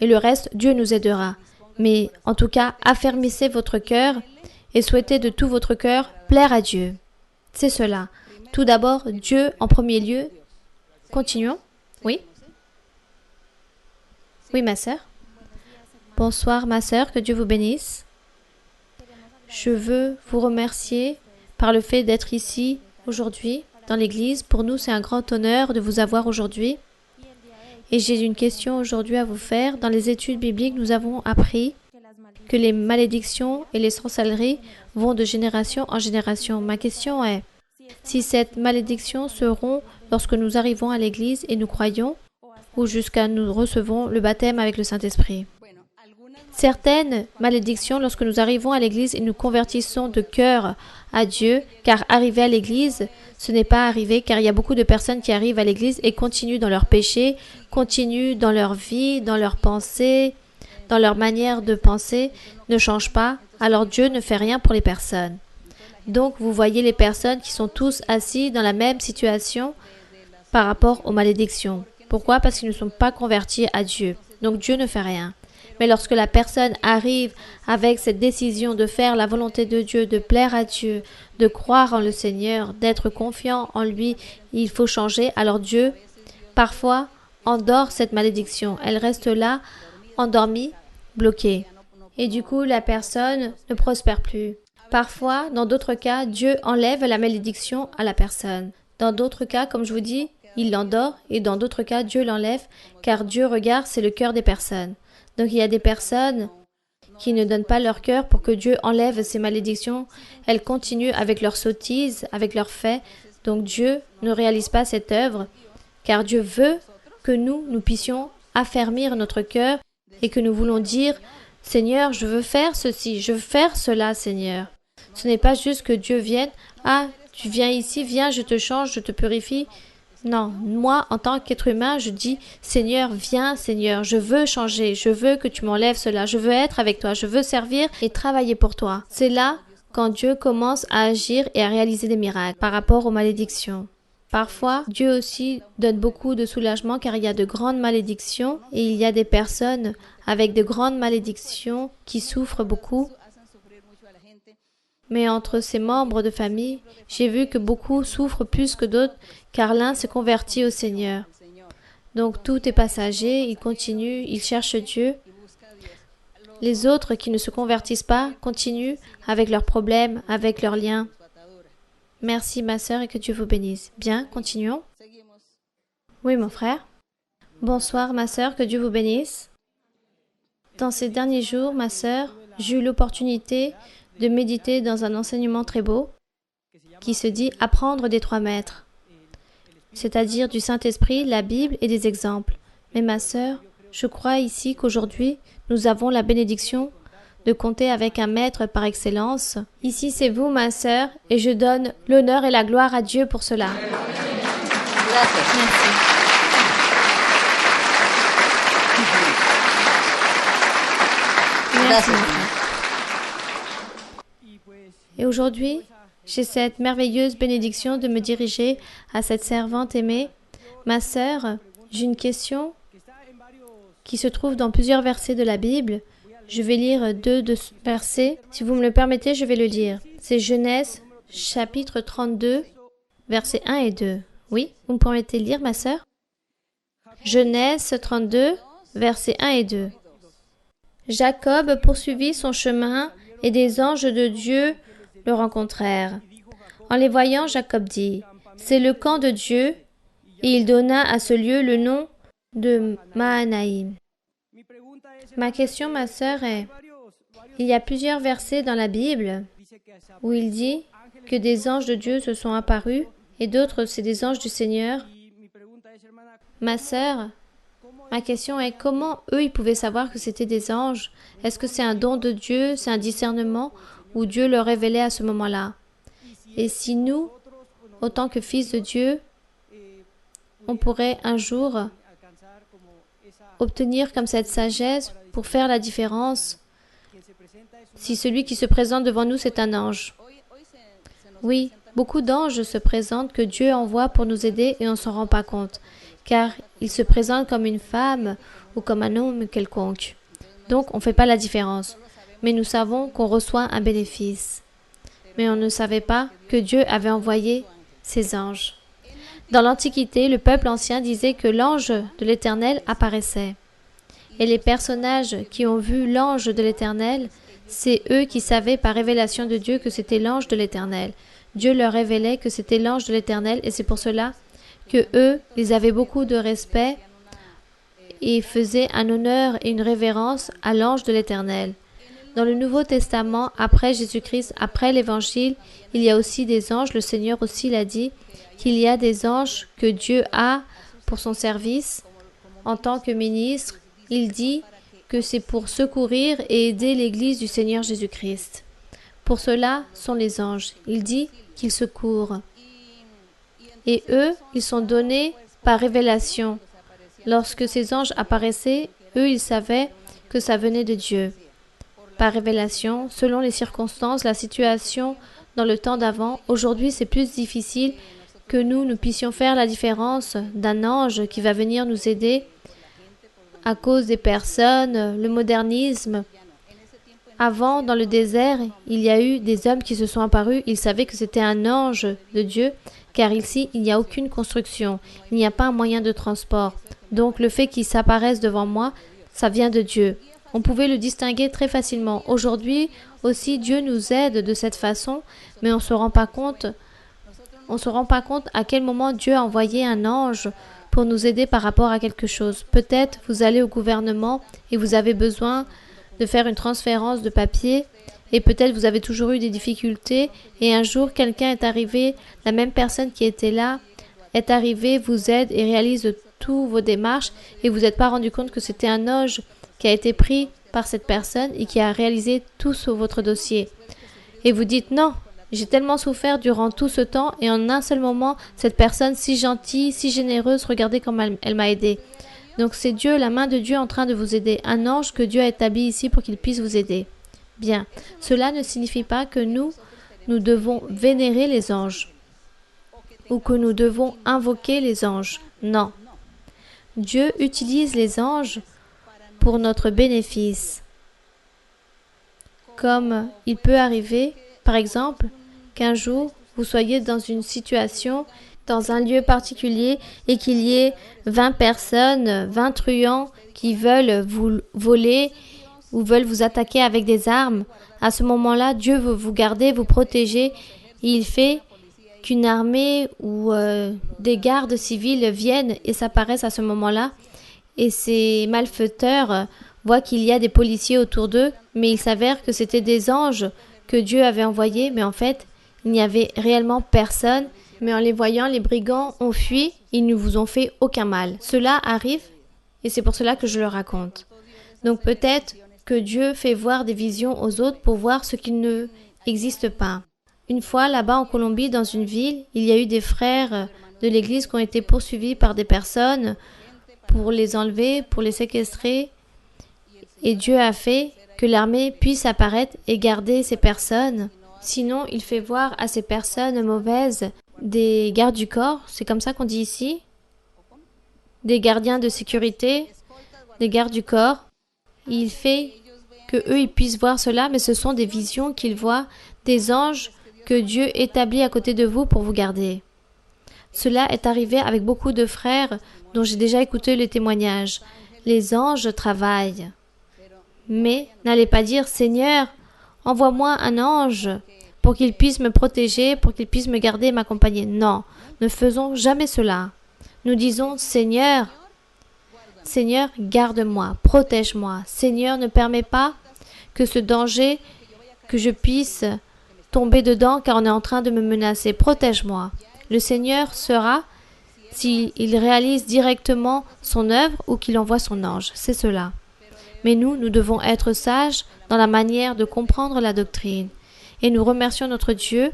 Speaker 1: Et le reste, Dieu nous aidera. Mais en tout cas, affermissez votre cœur et souhaitez de tout votre cœur plaire à Dieu. C'est cela. Tout d'abord, Dieu en premier lieu. Continuons. Oui? Oui, ma sœur. Bonsoir, ma sœur, que Dieu vous bénisse. Je veux vous remercier par le fait d'être ici aujourd'hui dans l'église. Pour nous, c'est un grand honneur de vous avoir aujourd'hui. Et j'ai une question aujourd'hui à vous faire. Dans les études bibliques, nous avons appris que les malédictions et les sorcelleries vont de génération en génération. Ma question est, si cette malédiction seront lorsque nous arrivons à l'église et nous croyons, ou jusqu'à nous recevons le baptême avec le Saint-Esprit. Certaines malédictions, lorsque nous arrivons à l'Église et nous convertissons de cœur à Dieu, car arriver à l'Église, ce n'est pas arriver, car il y a beaucoup de personnes qui arrivent à l'Église et continuent dans leur péché, continuent dans leur vie, dans leurs pensées, dans leur manière de penser, ne changent pas, alors Dieu ne fait rien pour les personnes. Donc, vous voyez les personnes qui sont tous assis dans la même situation par rapport aux malédictions. Pourquoi? Parce qu'ils ne sont pas convertis à Dieu. Donc, Dieu ne fait rien. Mais lorsque la personne arrive avec cette décision de faire la volonté de Dieu, de plaire à Dieu, de croire en le Seigneur, d'être confiant en lui, il faut changer. Alors Dieu, parfois, endort cette malédiction. Elle reste là, endormie, bloquée. Et du coup, la personne ne prospère plus. Parfois, dans d'autres cas, Dieu enlève la malédiction à la personne. Dans d'autres cas, comme je vous dis, il l'endort et dans d'autres cas, Dieu l'enlève car Dieu regarde, c'est le cœur des personnes. Donc, il y a des personnes qui ne donnent pas leur cœur pour que Dieu enlève ces malédictions. Elles continuent avec leurs sottises, avec leurs faits. Donc, Dieu ne réalise pas cette œuvre car Dieu veut que nous puissions affermir notre cœur et que nous voulons dire « Seigneur, je veux faire ceci, je veux faire cela, Seigneur. » Ce n'est pas juste que Dieu vienne « Ah, tu viens ici, viens, je te change, je te purifie. » Non, moi, en tant qu'être humain, je dis « Seigneur, viens, Seigneur, je veux changer, je veux que tu m'enlèves cela, je veux être avec toi, je veux servir et travailler pour toi. » C'est là quand Dieu commence à agir et à réaliser des miracles par rapport aux malédictions. Parfois, Dieu aussi donne beaucoup de soulagement car il y a de grandes malédictions et il y a des personnes avec de grandes malédictions qui souffrent beaucoup. Mais entre ces membres de famille, j'ai vu que beaucoup souffrent plus que d'autres car l'un se convertit au Seigneur. Donc tout est passager, il continue, il cherche Dieu. Les autres qui ne se convertissent pas continuent avec leurs problèmes, avec leurs liens. Merci ma sœur et que Dieu vous bénisse. Bien, continuons. Oui mon frère. Bonsoir ma sœur, que Dieu vous bénisse. Dans ces derniers jours, ma sœur, j'ai eu l'opportunité de méditer dans un enseignement très beau qui se dit « Apprendre des 3 maîtres », c'est-à-dire du Saint-Esprit, la Bible et des exemples. Mais ma sœur, je crois ici qu'aujourd'hui, nous avons la bénédiction de compter avec un maître par excellence. Ici, c'est vous, ma sœur, et je donne l'honneur et la gloire à Dieu pour cela. Merci. Merci. Et aujourd'hui, j'ai cette merveilleuse bénédiction de me diriger à cette servante aimée. Ma sœur, j'ai une question qui se trouve dans plusieurs versets de la Bible. Je vais lire 2 de ce verset. Si vous me le permettez, je vais le lire. C'est Genèse, chapitre 32, versets 1 et 2. Oui, vous me permettez de lire, ma sœur? Genèse 32, versets 1 et 2. Jacob poursuivit son chemin et des anges de Dieu le rencontrèrent. En les voyant, Jacob dit, « C'est le camp de Dieu. » Et il donna à ce lieu le nom de Mahanaïm. Ma question, ma sœur, est, il y a plusieurs versets dans la Bible où il dit que des anges de Dieu se sont apparus et d'autres, c'est des anges du Seigneur. Ma sœur, ma question est, comment eux, ils pouvaient savoir que c'était des anges? Est-ce que c'est un don de Dieu, c'est un discernement où Dieu leur révélait à ce moment-là? Et si nous, autant que fils de Dieu, on pourrait un jour obtenir comme cette sagesse pour faire la différence si celui qui se présente devant nous, c'est un ange. Oui, beaucoup d'anges se présentent que Dieu envoie pour nous aider et on ne s'en rend pas compte, car ils se présentent comme une femme ou comme un homme quelconque. Donc, on ne fait pas la différence. Mais nous savons qu'on reçoit un bénéfice. Mais on ne savait pas que Dieu avait envoyé ses anges. Dans l'Antiquité, le peuple ancien disait que l'ange de l'Éternel apparaissait. Et les personnages qui ont vu l'ange de l'Éternel, c'est eux qui savaient par révélation de Dieu que c'était l'ange de l'Éternel. Dieu leur révélait que c'était l'ange de l'Éternel et c'est pour cela que eux, ils avaient beaucoup de respect et faisaient un honneur et une révérence à l'ange de l'Éternel. Dans le Nouveau Testament, après Jésus-Christ, après l'Évangile, il y a aussi des anges. Le Seigneur aussi l'a dit qu'il y a des anges que Dieu a pour son service, en tant que ministre, il dit que c'est pour secourir et aider l'Église du Seigneur Jésus-Christ. Pour cela sont les anges. Il dit qu'ils secourent. Et eux, ils sont donnés par révélation. Lorsque ces anges apparaissaient, eux, ils savaient que ça venait de Dieu. Par révélation, selon les circonstances, la situation dans le temps d'avant, aujourd'hui, c'est plus difficile que nous puissions faire la différence d'un ange qui va venir nous aider à cause des personnes, le modernisme. Avant, dans le désert, il y a eu des hommes qui se sont apparus. Ils savaient que c'était un ange de Dieu, car ici, il n'y a aucune construction. Il n'y a pas un moyen de transport. Donc, le fait qu'il s'apparaisse devant moi, ça vient de Dieu. On pouvait le distinguer très facilement. Aujourd'hui, aussi, Dieu nous aide de cette façon, mais on ne se rend pas compte. On ne se rend pas compte à quel moment Dieu a envoyé un ange pour nous aider par rapport à quelque chose. Peut-être vous allez au gouvernement et vous avez besoin de faire une transférence de papier et peut-être vous avez toujours eu des difficultés et un jour quelqu'un est arrivé, la même personne qui était là est arrivée, vous aide et réalise toutes vos démarches et vous n'êtes pas rendu compte que c'était un ange qui a été pris par cette personne et qui a réalisé tout sur votre dossier. Et vous dites non. J'ai tellement souffert durant tout ce temps et en un seul moment, cette personne si gentille, si généreuse, regardez comment elle m'a aidé. Donc c'est Dieu, la main de Dieu en train de vous aider. Un ange que Dieu a établi ici pour qu'il puisse vous aider. Bien, cela ne signifie pas que nous devons vénérer les anges ou que nous devons invoquer les anges. Non. Dieu utilise les anges pour notre bénéfice. Comme il peut arriver, par exemple, qu'un jour, vous soyez dans une situation, dans un lieu particulier, et qu'il y ait 20 personnes, 20 truands qui veulent vous voler ou veulent vous attaquer avec des armes. À ce moment-là, Dieu veut vous garder, vous protéger. Et il fait qu'une armée ou des gardes civils viennent et s'apparaissent à ce moment-là. Et ces malfaiteurs voient qu'il y a des policiers autour d'eux, mais il s'avère que c'était des anges que Dieu avait envoyés, mais en fait, il n'y avait réellement personne. Mais en les voyant, les brigands ont fui, ils ne vous ont fait aucun mal. Cela arrive, et c'est pour cela que je le raconte. Donc peut-être que Dieu fait voir des visions aux autres pour voir ce qui ne existe pas. Une fois, là-bas en Colombie, dans une ville, il y a eu des frères de l'église qui ont été poursuivis par des personnes pour les enlever, pour les séquestrer. Et Dieu a fait que l'armée puisse apparaître et garder ces personnes. Sinon, il fait voir à ces personnes mauvaises des gardes du corps, c'est comme ça qu'on dit ici, des gardiens de sécurité, des gardes du corps. Il fait que eux ils puissent voir cela, mais ce sont des visions qu'ils voient, des anges que Dieu établit à côté de vous pour vous garder. Cela est arrivé avec beaucoup de frères dont j'ai déjà écouté les témoignages. Les anges travaillent. Mais n'allez pas dire « Seigneur, envoie-moi un ange pour qu'il puisse me protéger, pour qu'il puisse me garder et m'accompagner. » Non, ne faisons jamais cela. Nous disons « Seigneur, Seigneur, garde-moi, protège-moi. Seigneur, ne permets pas que ce danger, que je puisse tomber dedans car on est en train de me menacer. Protège-moi. » Le Seigneur sera s'il réalise directement son œuvre ou qu'il envoie son ange. C'est cela. Mais nous devons être sages dans la manière de comprendre la doctrine. Et nous remercions notre Dieu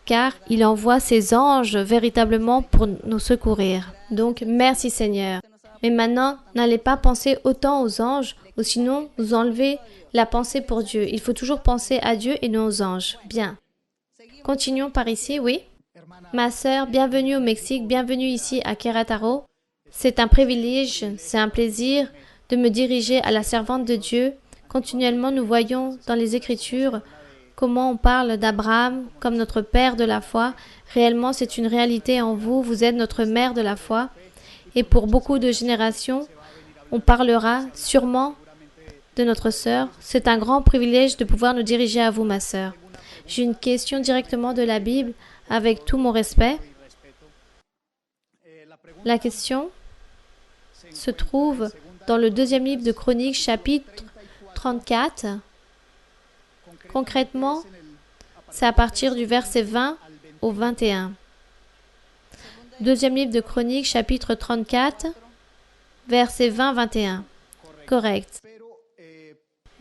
Speaker 1: car il envoie ses anges véritablement pour nous secourir. Donc, merci Seigneur. Mais maintenant, n'allez pas penser autant aux anges ou sinon vous enlevez la pensée pour Dieu. Il faut toujours penser à Dieu et non aux anges. Bien. Continuons par ici, oui. Ma sœur, bienvenue au Mexique, bienvenue ici à Querétaro. C'est un privilège, c'est un plaisir de me diriger à la servante de Dieu. Continuellement, nous voyons dans les Écritures comment on parle d'Abraham comme notre père de la foi. Réellement, c'est une réalité en vous. Vous êtes notre mère de la foi. Et pour beaucoup de générations, on parlera sûrement de notre sœur. C'est un grand privilège de pouvoir nous diriger à vous, ma sœur. J'ai une question directement de la Bible, avec tout mon respect. La question se trouve dans le deuxième livre de Chroniques, chapitre 34. Concrètement, c'est à partir du verset 20 au 21. Deuxième livre de Chroniques, chapitre 34, versets 20-21. Correct.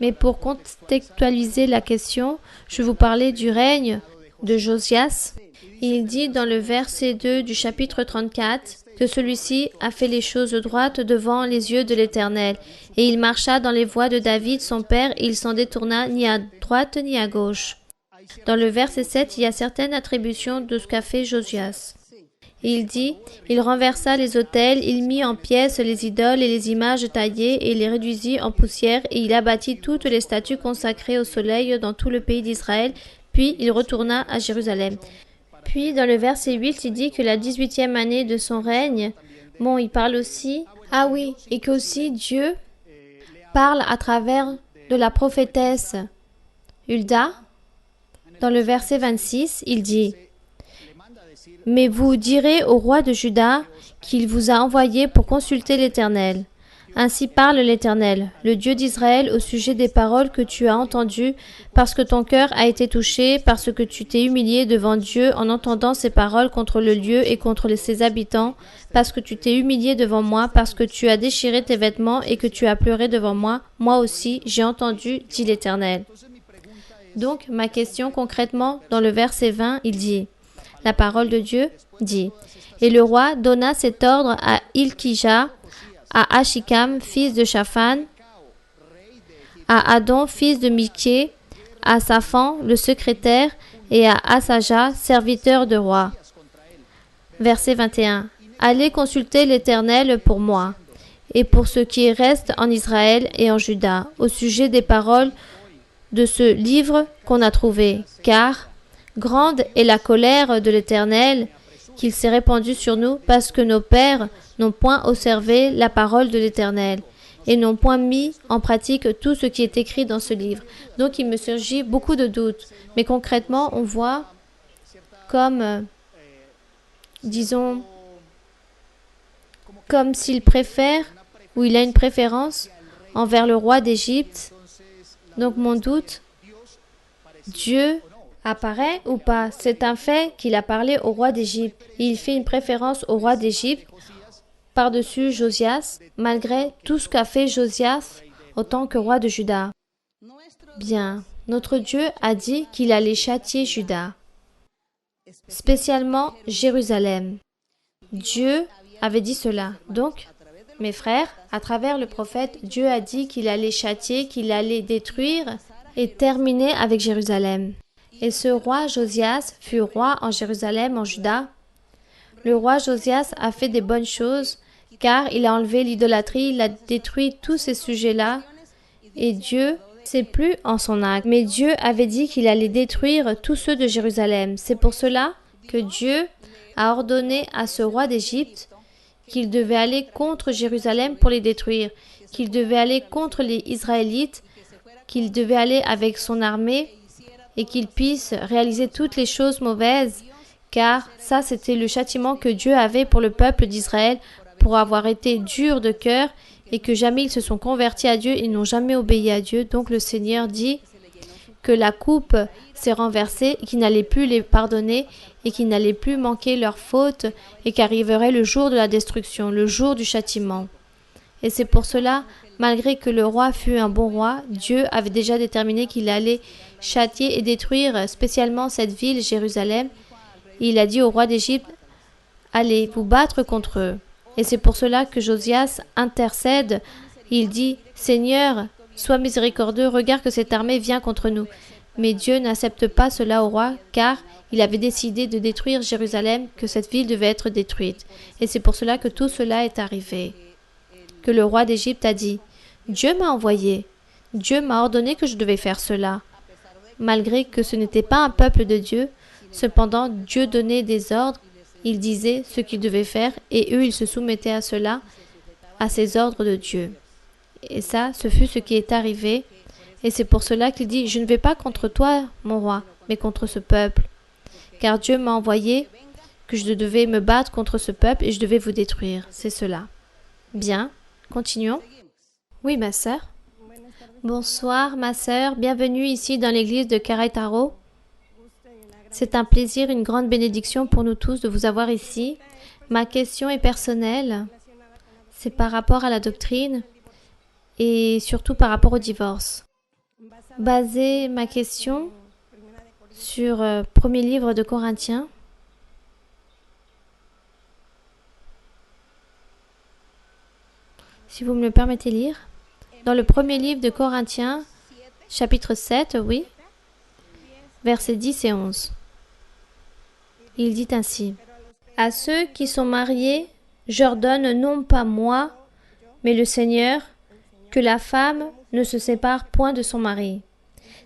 Speaker 1: Mais pour contextualiser la question, je vous parlais du règne de Josias. Il dit dans le verset 2 du chapitre 34 que celui-ci a fait les choses droites devant les yeux de l'Éternel. Et il marcha dans les voies de David, son père, et il s'en détourna ni à droite ni à gauche. Dans le verset 7, il y a certaines attributions de ce qu'a fait Josias. Il dit, il renversa les autels, il mit en pièces les idoles et les images taillées et il les réduisit en poussière et il abattit toutes les statues consacrées au soleil dans tout le pays d'Israël, puis il retourna à Jérusalem. Puis dans le verset 8, il dit que la 18e année de son règne, il parle aussi, et qu'aussi Dieu parle à travers de la prophétesse Hulda. Dans le verset 26, il dit, « Mais vous direz au roi de Juda qu'il vous a envoyé pour consulter l'Éternel. Ainsi parle l'Éternel, le Dieu d'Israël, au sujet des paroles que tu as entendues, parce que ton cœur a été touché, parce que tu t'es humilié devant Dieu en entendant ces paroles contre le lieu et contre ses habitants, parce que tu t'es humilié devant moi, parce que tu as déchiré tes vêtements et que tu as pleuré devant moi. Moi aussi, j'ai entendu, dit l'Éternel. » Donc, ma question concrètement, dans le verset 20, il dit, la parole de Dieu dit, « Et le roi donna cet ordre à Hilkija, à Achikam, fils de Shaphan, à Adon, fils de Miché, à Saphan, le secrétaire, et à Asaja, serviteur de roi. » Verset 21. « Allez consulter l'Éternel pour moi, et pour ceux qui restent en Israël et en Juda, au sujet des paroles de ce livre qu'on a trouvé, car grande est la colère de l'Éternel qu'il s'est répandue sur nous, parce que nos pères n'ont point observé la parole de l'Éternel et n'ont point mis en pratique tout ce qui est écrit dans ce livre. » Donc il me surgit beaucoup de doutes. Mais concrètement, on voit comme, comme s'il préfère ou il a une préférence envers le roi d'Égypte. Donc mon doute, Dieu apparaît ou pas? C'est un fait qu'il a parlé au roi d'Égypte. Il fait une préférence au roi d'Égypte par-dessus Josias, malgré tout ce qu'a fait Josias en tant que roi de Juda. Bien, notre Dieu a dit qu'il allait châtier Juda, spécialement Jérusalem. Dieu avait dit cela. Donc, mes frères, à travers le prophète, Dieu a dit qu'il allait châtier, qu'il allait détruire et terminer avec Jérusalem. Et ce roi Josias fut roi en Jérusalem, en Juda. Le roi Josias a fait des bonnes choses, car il a enlevé l'idolâtrie, il a détruit tous ces sujets-là, et Dieu, c'est plus en son acte. Mais Dieu avait dit qu'il allait détruire tous ceux de Jérusalem. C'est pour cela que Dieu a ordonné à ce roi d'Égypte qu'il devait aller contre Jérusalem pour les détruire, qu'il devait aller contre les Israélites, qu'il devait aller avec son armée et qu'il puisse réaliser toutes les choses mauvaises, car ça c'était le châtiment que Dieu avait pour le peuple d'Israël pour avoir été dur de cœur et que jamais ils se sont convertis à Dieu, ils n'ont jamais obéi à Dieu. Donc le Seigneur dit que la coupe s'est renversée, qu'il n'allait plus les pardonner et qu'il n'allait plus manquer leurs fautes et qu'arriverait le jour de la destruction, le jour du châtiment. Et c'est pour cela, malgré que le roi fut un bon roi, Dieu avait déjà déterminé qu'il allait châtier et détruire spécialement cette ville, Jérusalem. Il a dit au roi d'Égypte, « Allez vous battre contre eux. » Et c'est pour cela que Josias intercède. Il dit, « Seigneur, sois miséricordieux, regarde que cette armée vient contre nous. » Mais Dieu n'accepte pas cela au roi, car il avait décidé de détruire Jérusalem, que cette ville devait être détruite. Et c'est pour cela que tout cela est arrivé. Que le roi d'Égypte a dit, « Dieu m'a envoyé. Dieu m'a ordonné que je devais faire cela. » Malgré que ce n'était pas un peuple de Dieu, cependant Dieu donnait des ordres, il disait ce qu'ils devaient faire, et eux ils se soumettaient à cela, à ces ordres de Dieu. Et ça, ce fut ce qui est arrivé. Et c'est pour cela qu'il dit, « Je ne vais pas contre toi, mon roi, mais contre ce peuple. Car Dieu m'a envoyé que je devais me battre contre ce peuple et je devais vous détruire. » C'est cela. Bien, continuons. Oui, ma sœur. Bonsoir, ma sœur. Bienvenue ici dans l'église de Querétaro. C'est un plaisir, une grande bénédiction pour nous tous de vous avoir ici. Ma question est personnelle. c'est par rapport à la doctrine et surtout par rapport au divorce. Baser ma question sur premier livre de Corinthiens. Si vous me le permettez lire. Dans le premier livre de Corinthiens, chapitre 7, oui, versets 10 et 11. Il dit ainsi: À ceux qui sont mariés, j'ordonne non pas moi, mais le Seigneur, que la femme ne se sépare point de son mari.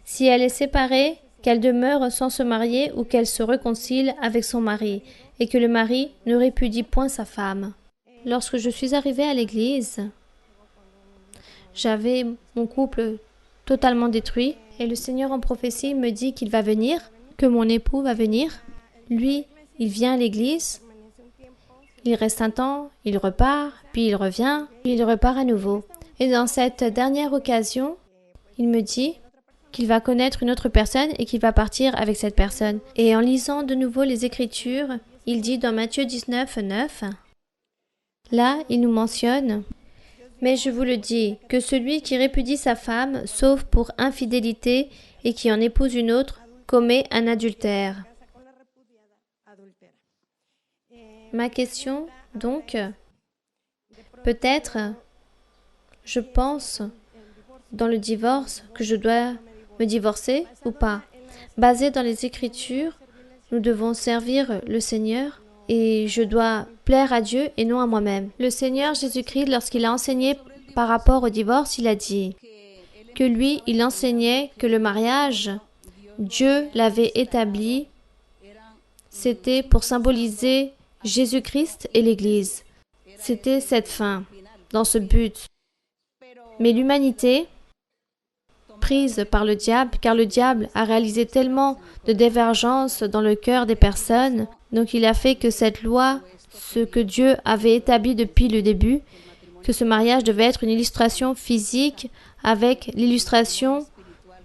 Speaker 1: Si elle est séparée, qu'elle demeure sans se marier ou qu'elle se réconcilie avec son mari, et que le mari ne répudie point sa femme. Lorsque je suis arrivée à l'église, j'avais mon couple totalement détruit et le Seigneur en prophétie me dit qu'il va venir, que mon époux va venir. Lui, il vient à l'église, il reste un temps, il repart, puis il revient, puis il repart à nouveau. Et dans cette dernière occasion, il me dit qu'il va connaître une autre personne et qu'il va partir avec cette personne. Et en lisant de nouveau les Écritures, il dit dans Matthieu 19, 9, là, il nous mentionne: Mais je vous le dis, que celui qui répudie sa femme, sauf pour infidélité, et qui en épouse une autre, commet un adultère. Ma question, donc, peut-être, je pense, dans le divorce, que je dois me divorcer ou pas. Basé dans les Écritures, nous devons servir le Seigneur et je dois plaire à Dieu et non à moi-même. Le Seigneur Jésus-Christ, lorsqu'il a enseigné par rapport au divorce, il a dit que lui, il enseignait que le mariage, Dieu l'avait établi, c'était pour symboliser Jésus-Christ et l'Église. C'était cette fin, dans ce but. Mais l'humanité, prise par le diable, car le diable a réalisé tellement de divergences dans le cœur des personnes, donc il a fait que cette loi, ce que Dieu avait établi depuis le début, que ce mariage devait être une illustration physique avec l'illustration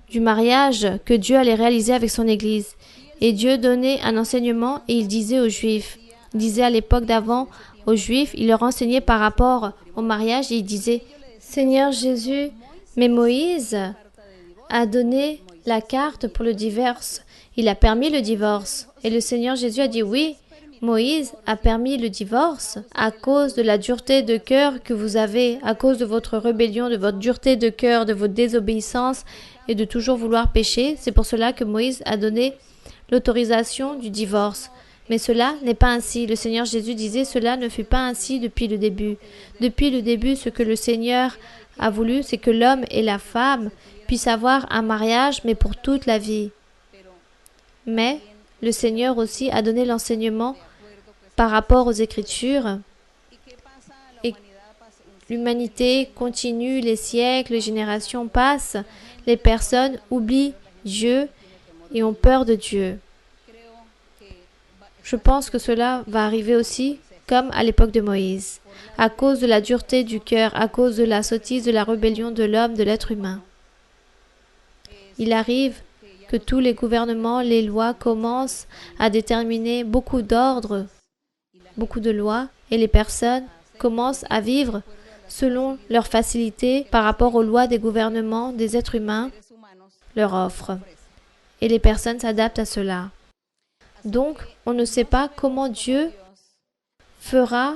Speaker 1: du mariage que Dieu allait réaliser avec son Église. Et Dieu donnait un enseignement et il disait aux Juifs, il disait à l'époque d'avant aux Juifs, il leur enseignait par rapport au mariage et il disait: Seigneur Jésus, mais Moïse a donné la carte pour le divorce. Il a permis le divorce. Et le Seigneur Jésus a dit: oui, Moïse a permis le divorce à cause de la dureté de cœur que vous avez, à cause de votre rébellion, de votre dureté de cœur, de votre désobéissance et de toujours vouloir pécher. C'est pour cela que Moïse a donné l'autorisation du divorce. Mais cela n'est pas ainsi. Le Seigneur Jésus disait: cela ne fut pas ainsi depuis le début. Depuis le début, ce que le Seigneur a voulu, c'est que l'homme et la femme puissent avoir un mariage, mais pour toute la vie. Mais le Seigneur aussi a donné l'enseignement par rapport aux Écritures. Et l'humanité continue, les siècles, les générations passent, les personnes oublient Dieu et ont peur de Dieu. Je pense que cela va arriver aussi comme à l'époque de Moïse, à cause de la dureté du cœur, à cause de la sottise, de la rébellion de l'homme, de l'être humain. Il arrive que tous les gouvernements, les lois commencent à déterminer beaucoup d'ordres, beaucoup de lois, et les personnes commencent à vivre selon leur facilité par rapport aux lois des gouvernements, des êtres humains, leur offrent. Et les personnes s'adaptent à cela. Donc, on ne sait pas comment Dieu fera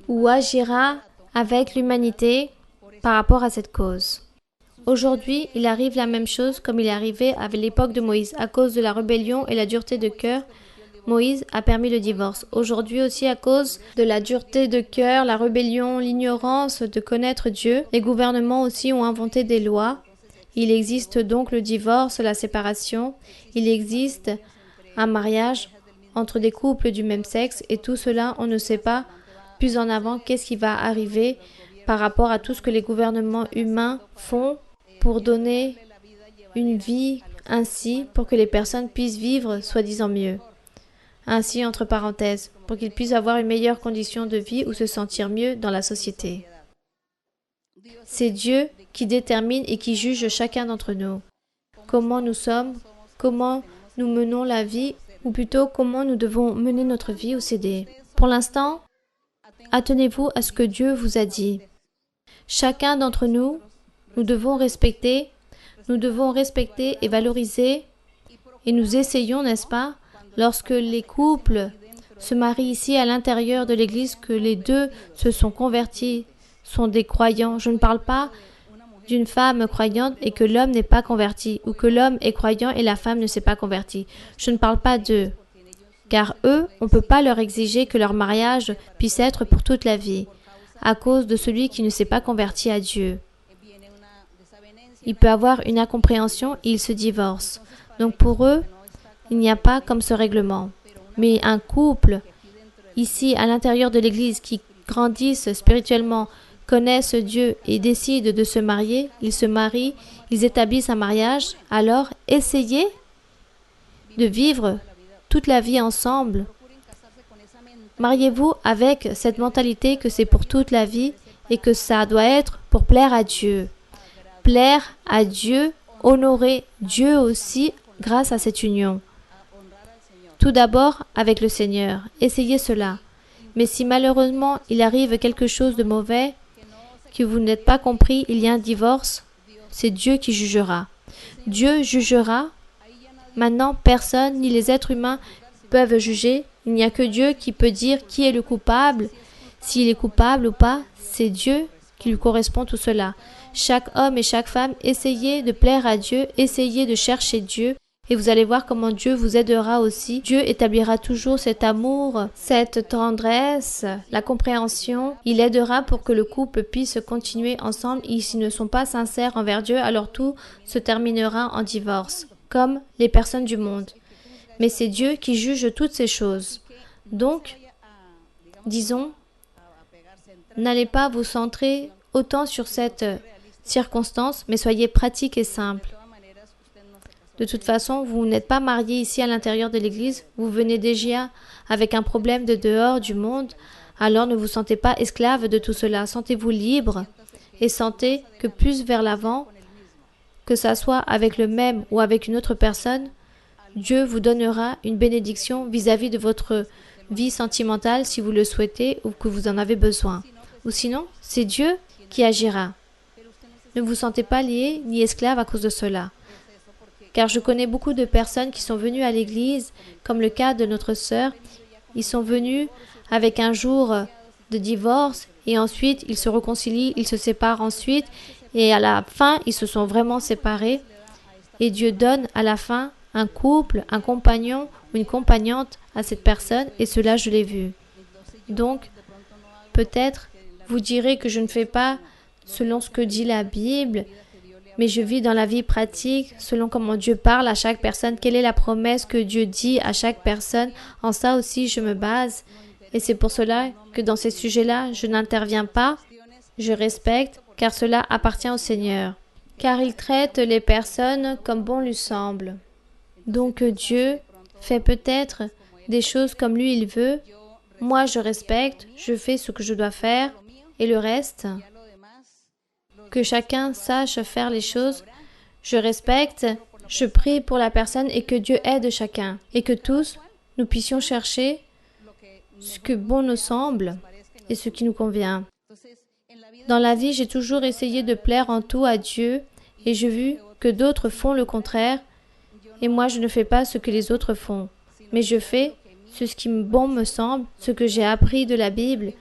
Speaker 1: ou agira avec l'humanité par rapport à cette cause. Aujourd'hui, il arrive la même chose comme il est arrivé à l'époque de Moïse. À cause de la rébellion et la dureté de cœur, Moïse a permis le divorce. Aujourd'hui aussi, à cause de la dureté de cœur, la rébellion, l'ignorance de connaître Dieu, les gouvernements aussi ont inventé des lois. Il existe donc le divorce, la séparation. Il existe un mariage entre des couples du même sexe et tout cela, on ne sait pas plus en avant qu'est-ce qui va arriver par rapport à tout ce que les gouvernements humains font pour donner une vie ainsi pour que les personnes puissent vivre soi-disant mieux. Ainsi, entre parenthèses, pour qu'ils puissent avoir une meilleure condition de vie ou se sentir mieux dans la société. C'est Dieu qui détermine et qui juge chacun d'entre nous. Comment nous sommes, comment nous menons la vie, ou plutôt comment nous devons mener notre vie ou céder. Pour l'instant, Attenez-vous à ce que Dieu vous a dit. Chacun d'entre nous, nous devons respecter et valoriser, et nous essayons, n'est-ce pas, lorsque les couples se marient ici à l'intérieur de l'Église, que les deux se sont convertis, sont des croyants. Je ne parle pas d'une femme croyante et que l'homme n'est pas converti, ou que l'homme est croyant et la femme ne s'est pas convertie. Je ne parle pas d'eux, car eux, on ne peut pas leur exiger que leur mariage puisse être pour toute la vie, à cause de celui qui ne s'est pas converti à Dieu. Il peut avoir une incompréhension et ils se divorcent. Donc pour eux, il n'y a pas comme ce règlement. Mais un couple, ici à l'intérieur de l'Église, qui grandissent spirituellement, connaissent Dieu et décident de se marier, ils se marient, ils établissent un mariage, alors essayez de vivre toute la vie ensemble. Mariez-vous avec cette mentalité que c'est pour toute la vie et que ça doit être pour plaire à Dieu. Plaire à Dieu, honorer Dieu aussi grâce à cette union. Tout d'abord avec le Seigneur. Essayez cela. Mais si malheureusement il arrive quelque chose de mauvais, que vous n'êtes pas compris, il y a un divorce, c'est Dieu qui jugera. Dieu jugera. Maintenant, personne, ni les êtres humains, peuvent juger. Il n'y a que Dieu qui peut dire qui est le coupable. S'il est coupable ou pas, c'est Dieu qui lui correspond tout cela. Chaque homme et chaque femme, essayez de plaire à Dieu, essayez de chercher Dieu, et vous allez voir comment Dieu vous aidera aussi. Dieu établira toujours cet amour, cette tendresse, la compréhension. Il aidera pour que le couple puisse continuer ensemble. Et s'ils ne sont pas sincères envers Dieu, alors tout se terminera en divorce, comme les personnes du monde. Mais c'est Dieu qui juge toutes ces choses. Donc, disons, n'allez pas vous centrer autant sur cette circonstance, mais soyez pratique et simple. De toute façon, vous n'êtes pas marié ici à l'intérieur de l'Église, vous venez déjà avec un problème de dehors du monde, alors ne vous sentez pas esclave de tout cela, sentez-vous libre et sentez que plus vers l'avant, que ça soit avec le même ou avec une autre personne, Dieu vous donnera une bénédiction vis-à-vis de votre vie sentimentale si vous le souhaitez ou que vous en avez besoin. Ou sinon, c'est Dieu qui agira. Ne vous sentez pas lié ni esclave à cause de cela. Car je connais beaucoup de personnes qui sont venues à l'église, comme le cas de notre sœur. Ils sont venus avec un jour de divorce et ensuite ils se réconcilient, ils se séparent ensuite et à la fin ils se sont vraiment séparés. Et Dieu donne à la fin un couple, un compagnon ou une compagnante à cette personne et cela je l'ai vu. Donc peut-être vous direz que je ne fais pas selon ce que dit la Bible, mais je vis dans la vie pratique, selon comment Dieu parle à chaque personne, quelle est la promesse que Dieu dit à chaque personne. En ça aussi, je me base. Et c'est pour cela que dans ces sujets-là, je n'interviens pas, je respecte, car cela appartient au Seigneur. Car il traite les personnes comme bon lui semble. Donc Dieu fait peut-être des choses comme lui il veut. Moi, je respecte, je fais ce que je dois faire, et le reste, que chacun sache faire les choses. Je respecte, je prie pour la personne et que Dieu aide chacun. Et que tous, nous puissions chercher ce que bon nous semble et ce qui nous convient. Dans la vie, j'ai toujours essayé de plaire en tout à Dieu et j'ai vu que d'autres font le contraire et moi je ne fais pas ce que les autres font. Mais je fais ce qui bon me semble, ce que j'ai appris de la Bible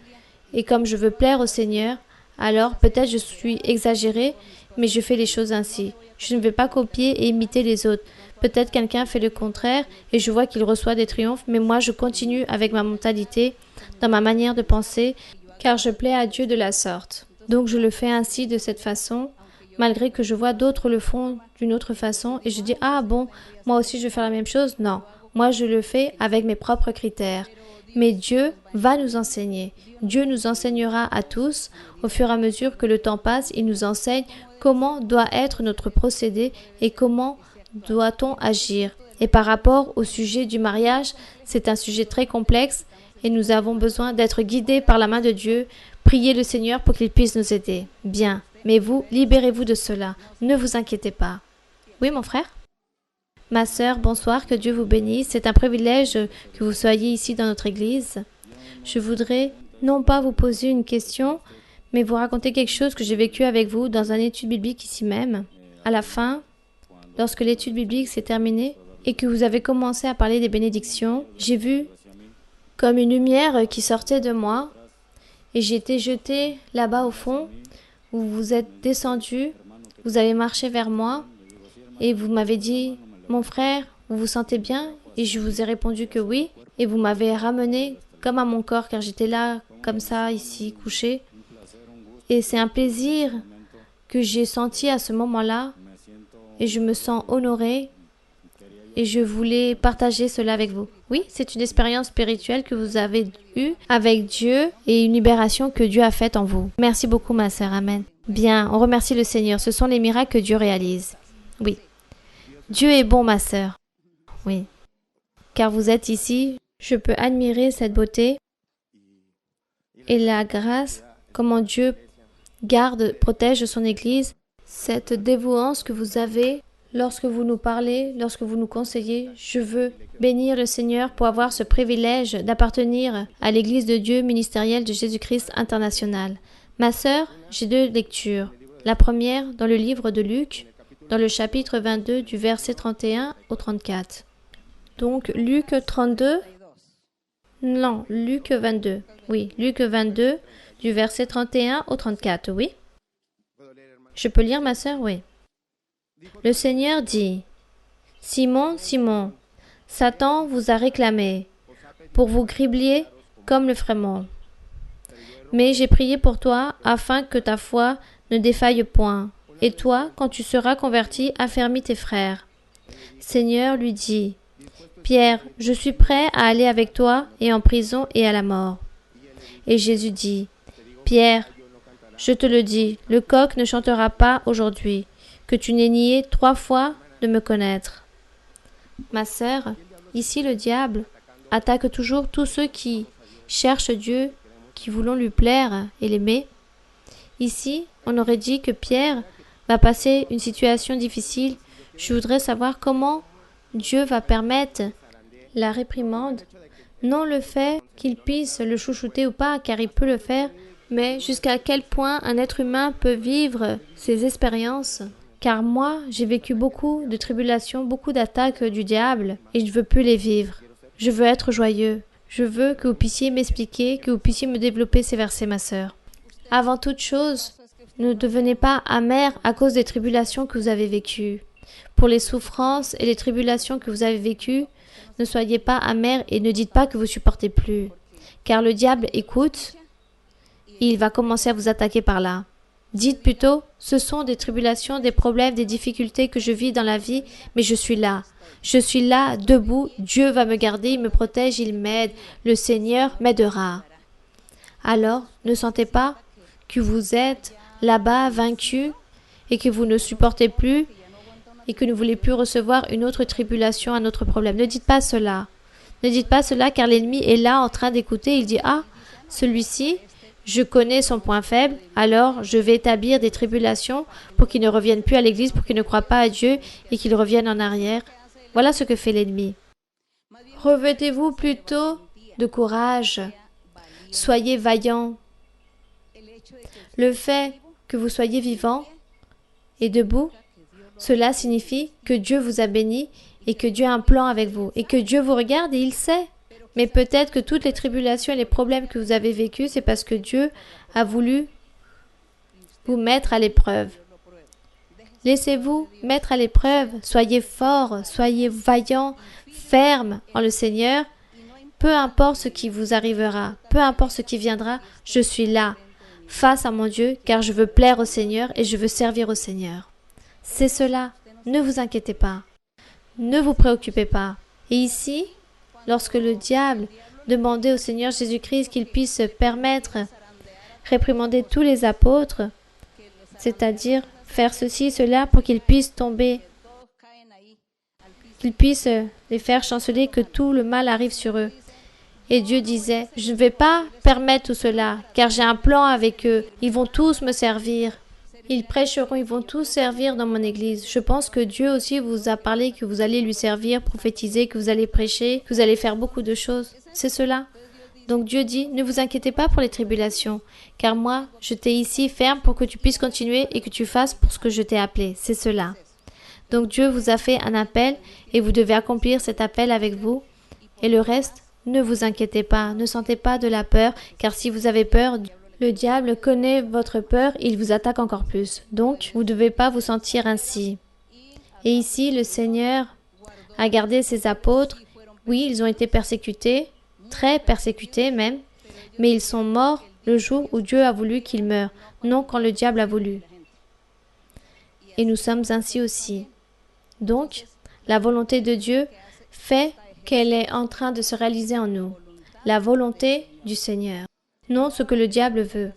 Speaker 1: et comme je veux plaire au Seigneur, alors peut-être je suis exagérée, mais je fais les choses ainsi. Je ne vais pas copier et imiter les autres. Peut-être quelqu'un fait le contraire et je vois qu'il reçoit des triomphes, mais moi je continue avec ma mentalité, dans ma manière de penser, car je plais à Dieu de la sorte. Donc je le fais ainsi de cette façon, malgré que je vois d'autres le font d'une autre façon et je dis « Ah bon, moi aussi je vais faire la même chose ?» Non, moi je le fais avec mes propres critères. Mais Dieu va nous enseigner. Dieu nous enseignera à tous. Au fur et à mesure que le temps passe, il nous enseigne comment doit être notre procédé et comment doit-on agir. Et par rapport au sujet du mariage, c'est un sujet très complexe et nous avons besoin d'être guidés par la main de Dieu. Priez le Seigneur pour qu'il puisse nous aider. Bien, mais vous, libérez-vous de cela. Ne vous inquiétez pas. Oui, mon frère ? Ma sœur, bonsoir, que Dieu vous bénisse. C'est un privilège que vous soyez ici dans notre église. Je voudrais non pas vous poser une question, mais vous raconter quelque chose que j'ai vécu avec vous dans une étude biblique ici même. À la fin, lorsque l'étude biblique s'est terminée et que vous avez commencé à parler des bénédictions, j'ai vu comme une lumière qui sortait de moi et j'ai été jetée là-bas au fond où vous êtes descendu, vous avez marché vers moi et vous m'avez dit « Mon frère, vous vous sentez bien ?» Et je vous ai répondu que oui et vous m'avez ramené comme à mon corps car j'étais là comme ça ici couché. Et c'est un plaisir que j'ai senti à ce moment-là et je me sens honorée et je voulais partager cela avec vous. Oui, c'est une expérience spirituelle que vous avez eue avec Dieu et une libération que Dieu a faite en vous. Merci beaucoup, ma sœur. Amen. Bien, on remercie le Seigneur. Ce sont les miracles que Dieu réalise. Oui. Dieu est bon, ma sœur. Oui. Car vous êtes ici, je peux admirer cette beauté et la grâce, comment Dieu garde, protège son Église, cette dévouance que vous avez lorsque vous nous parlez, lorsque vous nous conseillez. Je veux bénir le Seigneur pour avoir ce privilège d'appartenir à l'Église de Dieu ministérielle de Jésus-Christ international. Ma sœur, j'ai 2 lectures. La première dans le livre de Luc, dans le chapitre 22 du verset 31 au 34. Donc Luc 32, non, Luc 22. Oui, Luc 22 du verset 31 au 34, oui. Je peux lire, ma sœur? Oui. Le Seigneur dit, « Simon, Simon, Satan vous a réclamé pour vous cribler comme le frémont. Mais j'ai prié pour toi afin que ta foi ne défaille point. Et toi, quand tu seras converti, affermis tes frères. » Seigneur lui dit, « Pierre, je suis prêt à aller avec toi et en prison et à la mort. » Et Jésus dit, « Pierre, je te le dis, le coq ne chantera pas aujourd'hui, que tu n'aies nié 3 fois de me connaître. » Ma sœur, ici le diable attaque toujours tous ceux qui cherchent Dieu, qui voulons lui plaire et l'aimer. Ici, on aurait dit que Pierre va passer une situation difficile. Je voudrais savoir comment Dieu va permettre la réprimande, non le fait qu'il puisse le chouchouter ou pas, car il peut le faire, mais jusqu'à quel point un être humain peut vivre ces expériences. Car moi, j'ai vécu beaucoup de tribulations, beaucoup d'attaques du diable, et je ne veux plus les vivre. Je veux être joyeux. Je veux que vous puissiez m'expliquer, que vous puissiez me développer ces versets, ma sœur. Avant toute chose, ne devenez pas amer à cause des tribulations que vous avez vécues. Pour les souffrances et les tribulations que vous avez vécues, ne soyez pas amer et ne dites pas que vous supportez plus. Car le diable écoute, et il va commencer à vous attaquer par là. Dites plutôt, ce sont des tribulations, des problèmes, des difficultés que je vis dans la vie, mais je suis là. Je suis là, debout, Dieu va me garder, il me protège, il m'aide, le Seigneur m'aidera. Alors, ne sentez pas que vous êtes là-bas vaincu et que vous ne supportez plus et que vous ne voulez plus recevoir une autre tribulation, un autre problème. Ne dites pas cela. Ne dites pas cela car l'ennemi est là en train d'écouter. Il dit « Ah, celui-ci, je connais son point faible, alors je vais établir des tribulations pour qu'il ne revienne plus à l'église, pour qu'il ne croie pas à Dieu et qu'il revienne en arrière. » Voilà ce que fait l'ennemi. Revêtez-vous plutôt de courage. Soyez vaillants. Le fait que vous soyez vivant et debout, cela signifie que Dieu vous a béni et que Dieu a un plan avec vous et que Dieu vous regarde et il sait. Mais peut-être que toutes les tribulations et les problèmes que vous avez vécus, c'est parce que Dieu a voulu vous mettre à l'épreuve. Laissez-vous mettre à l'épreuve, soyez forts, soyez vaillants, fermes en le Seigneur. Peu importe ce qui vous arrivera, peu importe ce qui viendra, je suis là, face à mon Dieu, car je veux plaire au Seigneur et je veux servir au Seigneur. C'est cela, ne vous inquiétez pas, ne vous préoccupez pas. Et ici, lorsque le diable demandait au Seigneur Jésus-Christ qu'il puisse permettre, réprimander tous les apôtres, c'est-à-dire faire ceci, cela, pour qu'ils puissent tomber, qu'ils puissent les faire chanceler, que tout le mal arrive sur eux. Et Dieu disait, je ne vais pas permettre tout cela, car j'ai un plan avec eux. Ils vont tous me servir. Ils prêcheront, ils vont tous servir dans mon église. Je pense que Dieu aussi vous a parlé que vous allez lui servir, prophétiser, que vous allez prêcher, que vous allez faire beaucoup de choses. C'est cela. Donc Dieu dit, ne vous inquiétez pas pour les tribulations, car moi, je t'ai ici ferme pour que tu puisses continuer et que tu fasses pour ce que je t'ai appelé. C'est cela. Donc Dieu vous a fait un appel et vous devez accomplir cet appel avec vous. Et le reste, ne vous inquiétez pas, ne sentez pas de la peur, car si vous avez peur, le diable connaît votre peur, il vous attaque encore plus. Donc, vous ne devez pas vous sentir ainsi. Et ici, le Seigneur a gardé ses apôtres. Oui, ils ont été persécutés, très persécutés même, mais ils sont morts le jour où Dieu a voulu qu'ils meurent, non quand le diable a voulu. Et nous sommes ainsi aussi. Donc, la volonté de Dieu fait qu'elle est en train de se réaliser en nous. La volonté du Seigneur, non ce que le diable veut.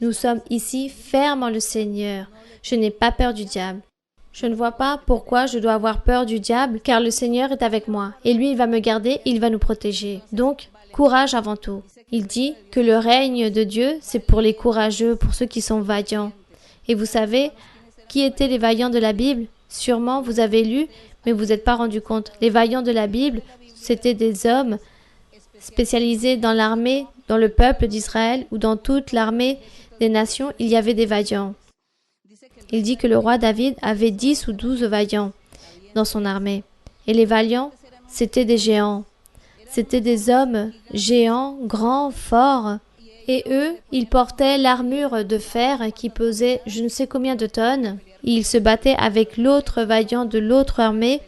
Speaker 1: Nous sommes ici fermes en le Seigneur. Je n'ai pas peur du diable. Je ne vois pas pourquoi je dois avoir peur du diable, car le Seigneur est avec moi. Et lui, il va me garder, il va nous protéger. Donc, courage avant tout. Il dit que le règne de Dieu, c'est pour les courageux, pour ceux qui sont vaillants. Et vous savez, qui étaient les vaillants de la Bible? Sûrement, vous avez lu, mais vous n'êtes pas rendu compte. Les vaillants de la Bible, c'était des hommes spécialisés dans l'armée, dans le peuple d'Israël ou dans toute l'armée des nations, il y avait des vaillants. Il dit que le roi David avait 10 ou 12 vaillants dans son armée. Et les vaillants, c'était des géants. C'étaient des hommes géants, grands, forts. Et eux, ils portaient l'armure de fer qui pesait je ne sais combien de tonnes. Ils se battaient avec l'autre vaillant de l'autre armée.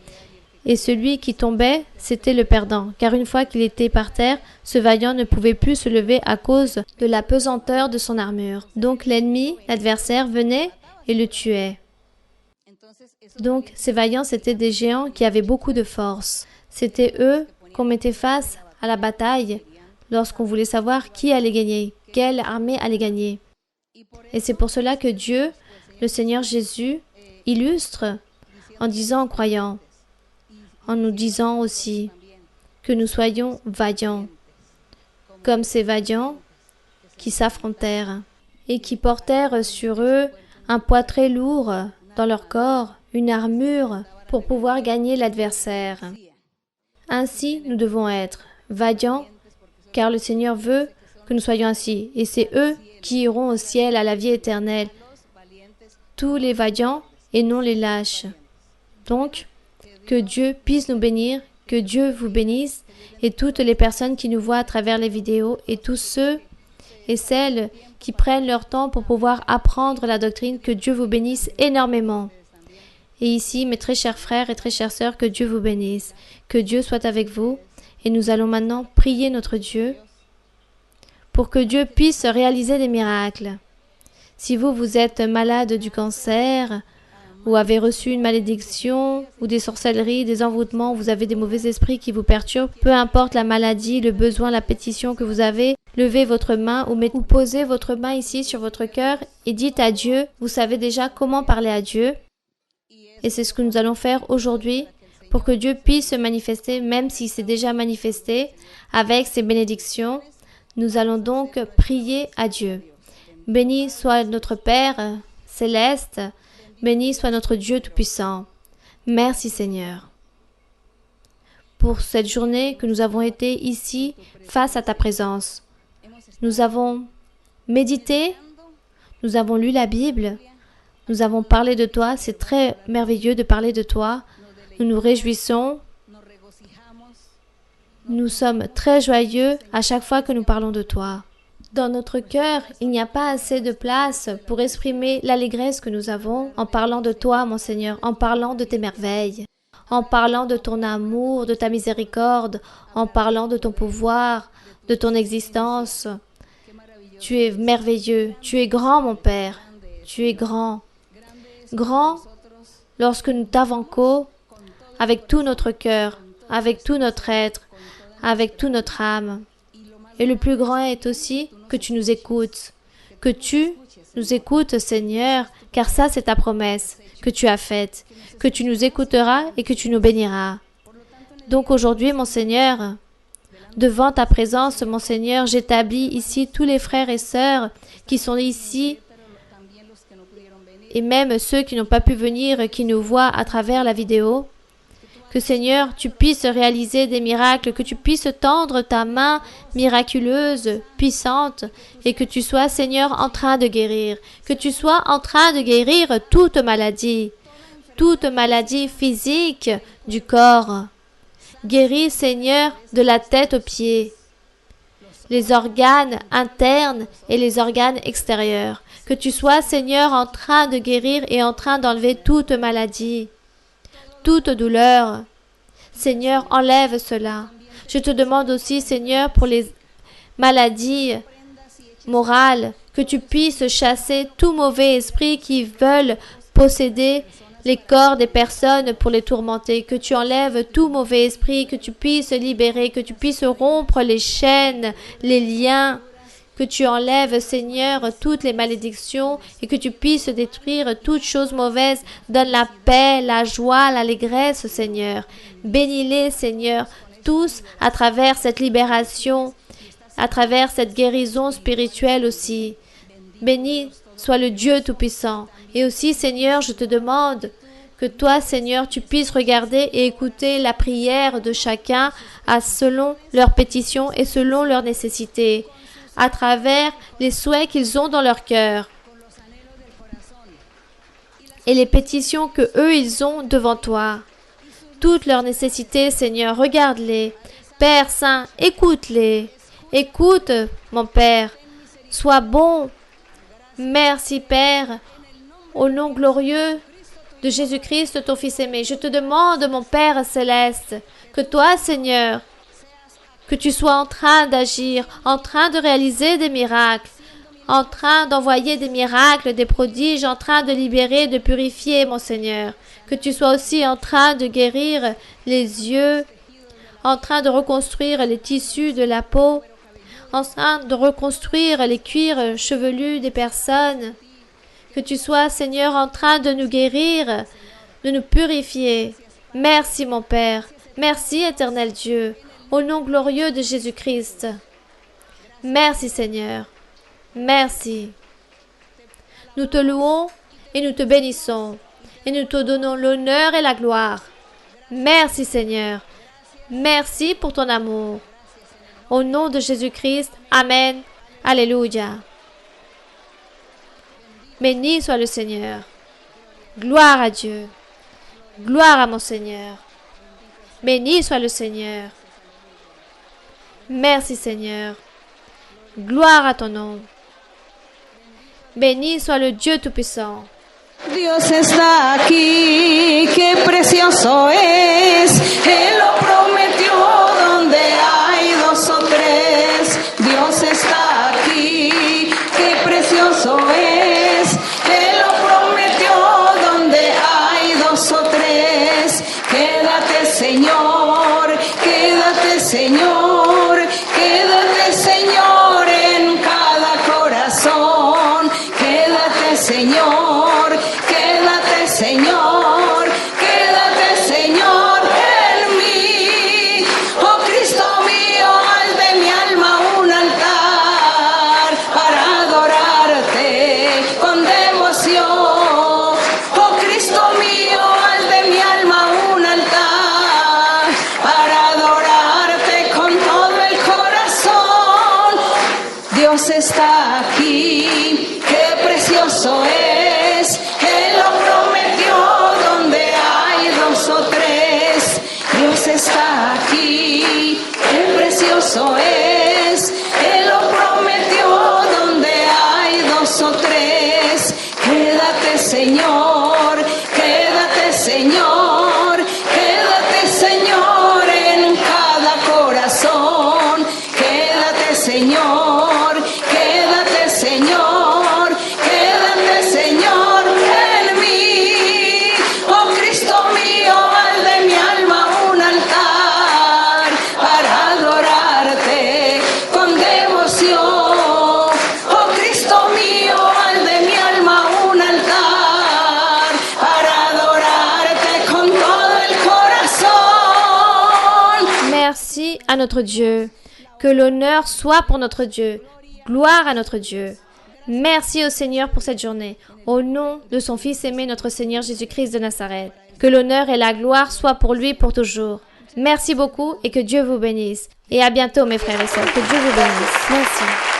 Speaker 1: Et celui qui tombait, c'était le perdant, car une fois qu'il était par terre, ce vaillant ne pouvait plus se lever à cause de la pesanteur de son armure. Donc l'ennemi, l'adversaire, venait et le tuait. Donc ces vaillants, c'étaient des géants qui avaient beaucoup de force. C'était eux qu'on mettait face à la bataille lorsqu'on voulait savoir qui allait gagner, quelle armée allait gagner. Et c'est pour cela que Dieu, le Seigneur Jésus, illustre en disant aux croyants, en nous disant aussi que nous soyons vaillants, comme ces vaillants qui s'affrontèrent et qui portèrent sur eux un poids très lourd dans leur corps, une armure pour pouvoir gagner l'adversaire. Ainsi, nous devons être vaillants, car le Seigneur veut que nous soyons ainsi, et c'est eux qui iront au ciel à la vie éternelle, tous les vaillants et non les lâches. Donc, que Dieu puisse nous bénir, que Dieu vous bénisse, et toutes les personnes qui nous voient à travers les vidéos, et tous ceux et celles qui prennent leur temps pour pouvoir apprendre la doctrine, que Dieu vous bénisse énormément. Et ici, mes très chers frères et très chères sœurs, que Dieu vous bénisse, que Dieu soit avec vous, et nous allons maintenant prier notre Dieu pour que Dieu puisse réaliser des miracles. Si vous êtes malade du cancer, ou avez reçu une malédiction, ou des sorcelleries, des envoûtements, vous avez des mauvais esprits qui vous perturbent, peu importe la maladie, le besoin, la pétition que vous avez, levez votre main ou posez votre main ici sur votre cœur et dites à Dieu, vous savez déjà comment parler à Dieu. Et c'est ce que nous allons faire aujourd'hui pour que Dieu puisse se manifester, même s'il s'est déjà manifesté avec ses bénédictions. Nous allons donc prier à Dieu. Béni soit notre Père céleste, béni soit notre Dieu Tout-Puissant. Merci Seigneur pour cette journée que nous avons été ici face à ta présence. Nous avons médité, nous avons lu la Bible, nous avons parlé de toi, c'est très merveilleux de parler de toi. Nous nous réjouissons, nous sommes très joyeux à chaque fois que nous parlons de toi. Dans notre cœur, il n'y a pas assez de place pour exprimer l'allégresse que nous avons en parlant de toi, mon Seigneur, en parlant de tes merveilles, en parlant de ton amour, de ta miséricorde, en parlant de ton pouvoir, de ton existence. Tu es merveilleux, tu es grand, mon Père, tu es grand. Grand lorsque nous t'avancons avec tout notre cœur, avec tout notre être, avec toute notre âme. Et le plus grand est aussi que tu nous écoutes, que tu nous écoutes, Seigneur, car ça c'est ta promesse que tu as faite, que tu nous écouteras et que tu nous béniras. Donc aujourd'hui, mon Seigneur, devant ta présence, mon Seigneur, j'établis ici tous les frères et sœurs qui sont ici, et même ceux qui n'ont pas pu venir, qui nous voient à travers la vidéo, Que Seigneur, tu puisses réaliser des miracles, que tu puisses tendre ta main miraculeuse, puissante, et que tu sois, Seigneur, en train de guérir, que tu sois en train de guérir toute maladie physique du corps. Guéris, Seigneur, de la tête aux pieds, les organes internes et les organes extérieurs. Que tu sois, Seigneur, en train de guérir et en train d'enlever toute maladie, toute douleur. Seigneur, enlève cela. Je te demande aussi, Seigneur, pour les maladies morales, que tu puisses chasser tout mauvais esprit qui veulent posséder les corps des personnes pour les tourmenter, que tu enlèves tout mauvais esprit, que tu puisses libérer, que tu puisses rompre les chaînes, les liens, que tu enlèves, Seigneur, toutes les malédictions et que tu puisses détruire toutes choses mauvaises. Donne la paix, la joie, l'allégresse, Seigneur. Bénis-les, Seigneur, tous à travers cette libération, à travers cette guérison spirituelle aussi. Béni soit le Dieu Tout-Puissant. Et aussi, Seigneur, je te demande que toi, Seigneur, tu puisses regarder et écouter la prière de chacun selon leurs pétitions et selon leurs nécessités, à travers les souhaits qu'ils ont dans leur cœur et les pétitions que eux ils ont devant toi. Toutes leurs nécessités, Seigneur, regarde-les. Père Saint, écoute-les. Écoute, mon Père. Sois bon. Merci, Père. Au nom glorieux de Jésus-Christ, ton Fils aimé, je te demande, mon Père céleste, que toi, Seigneur, que tu sois en train d'agir, en train de réaliser des miracles, en train d'envoyer des miracles, des prodiges, en train de libérer, de purifier, mon Seigneur. Que tu sois aussi en train de guérir les yeux, en train de reconstruire les tissus de la peau, en train de reconstruire les cuirs chevelus des personnes. Que tu sois, Seigneur, en train de nous guérir, de nous purifier. Merci, mon Père. Merci, éternel Dieu. Au nom glorieux de Jésus-Christ. Merci, Seigneur. Merci. Nous te louons et nous te bénissons. Et nous te donnons l'honneur et la gloire. Merci, Seigneur. Merci pour ton amour. Au nom de Jésus-Christ. Amen. Alléluia. Béni soit le Seigneur. Gloire à Dieu. Gloire à mon Seigneur. Béni soit le Seigneur. Merci, Seigneur. Gloire à ton nom. Béni soit le Dieu Tout-Puissant.
Speaker 2: Dios está aquí, qué precioso es, Él lo prometió donde hay dos o tres. Dios está aquí, qué precioso es, Él lo prometió donde hay dos o tres. Quédate, Señor, quédate, Señor, quédate, Señor, en cada corazón. Quédate, Señor, quédate, Señor, quédate, Señor, en mí. Oh Cristo mío, haz de mi alma un altar para adorarte con devoción. Oh Cristo mío, haz de mi alma un altar para adorarte con todo el corazón. Dios está aquí, qué precioso es, Él lo prometió donde hay dos o tres. Dios está aquí, qué precioso es, Él lo prometió donde hay dos o tres. Quédate, Señor, quédate, Señor, quédate, Señor, en cada corazón. Quédate, Señor, quédate, Señor, quédate, Señor, en mí. Oh Cristo mío, haz de mi alma un altar para adorarte con devoción. Oh Cristo mío, haz de mi alma un altar para adorarte con todo el corazón.
Speaker 1: Merci à notre Dieu. Que l'honneur soit pour notre Dieu. Gloire à notre Dieu. Merci au Seigneur pour cette journée. Au nom de son Fils aimé, notre Seigneur Jésus-Christ de Nazareth. Que l'honneur et la gloire soient pour lui pour toujours. Merci beaucoup et que Dieu vous bénisse. Et à bientôt mes frères et sœurs. Que Dieu vous bénisse. Merci.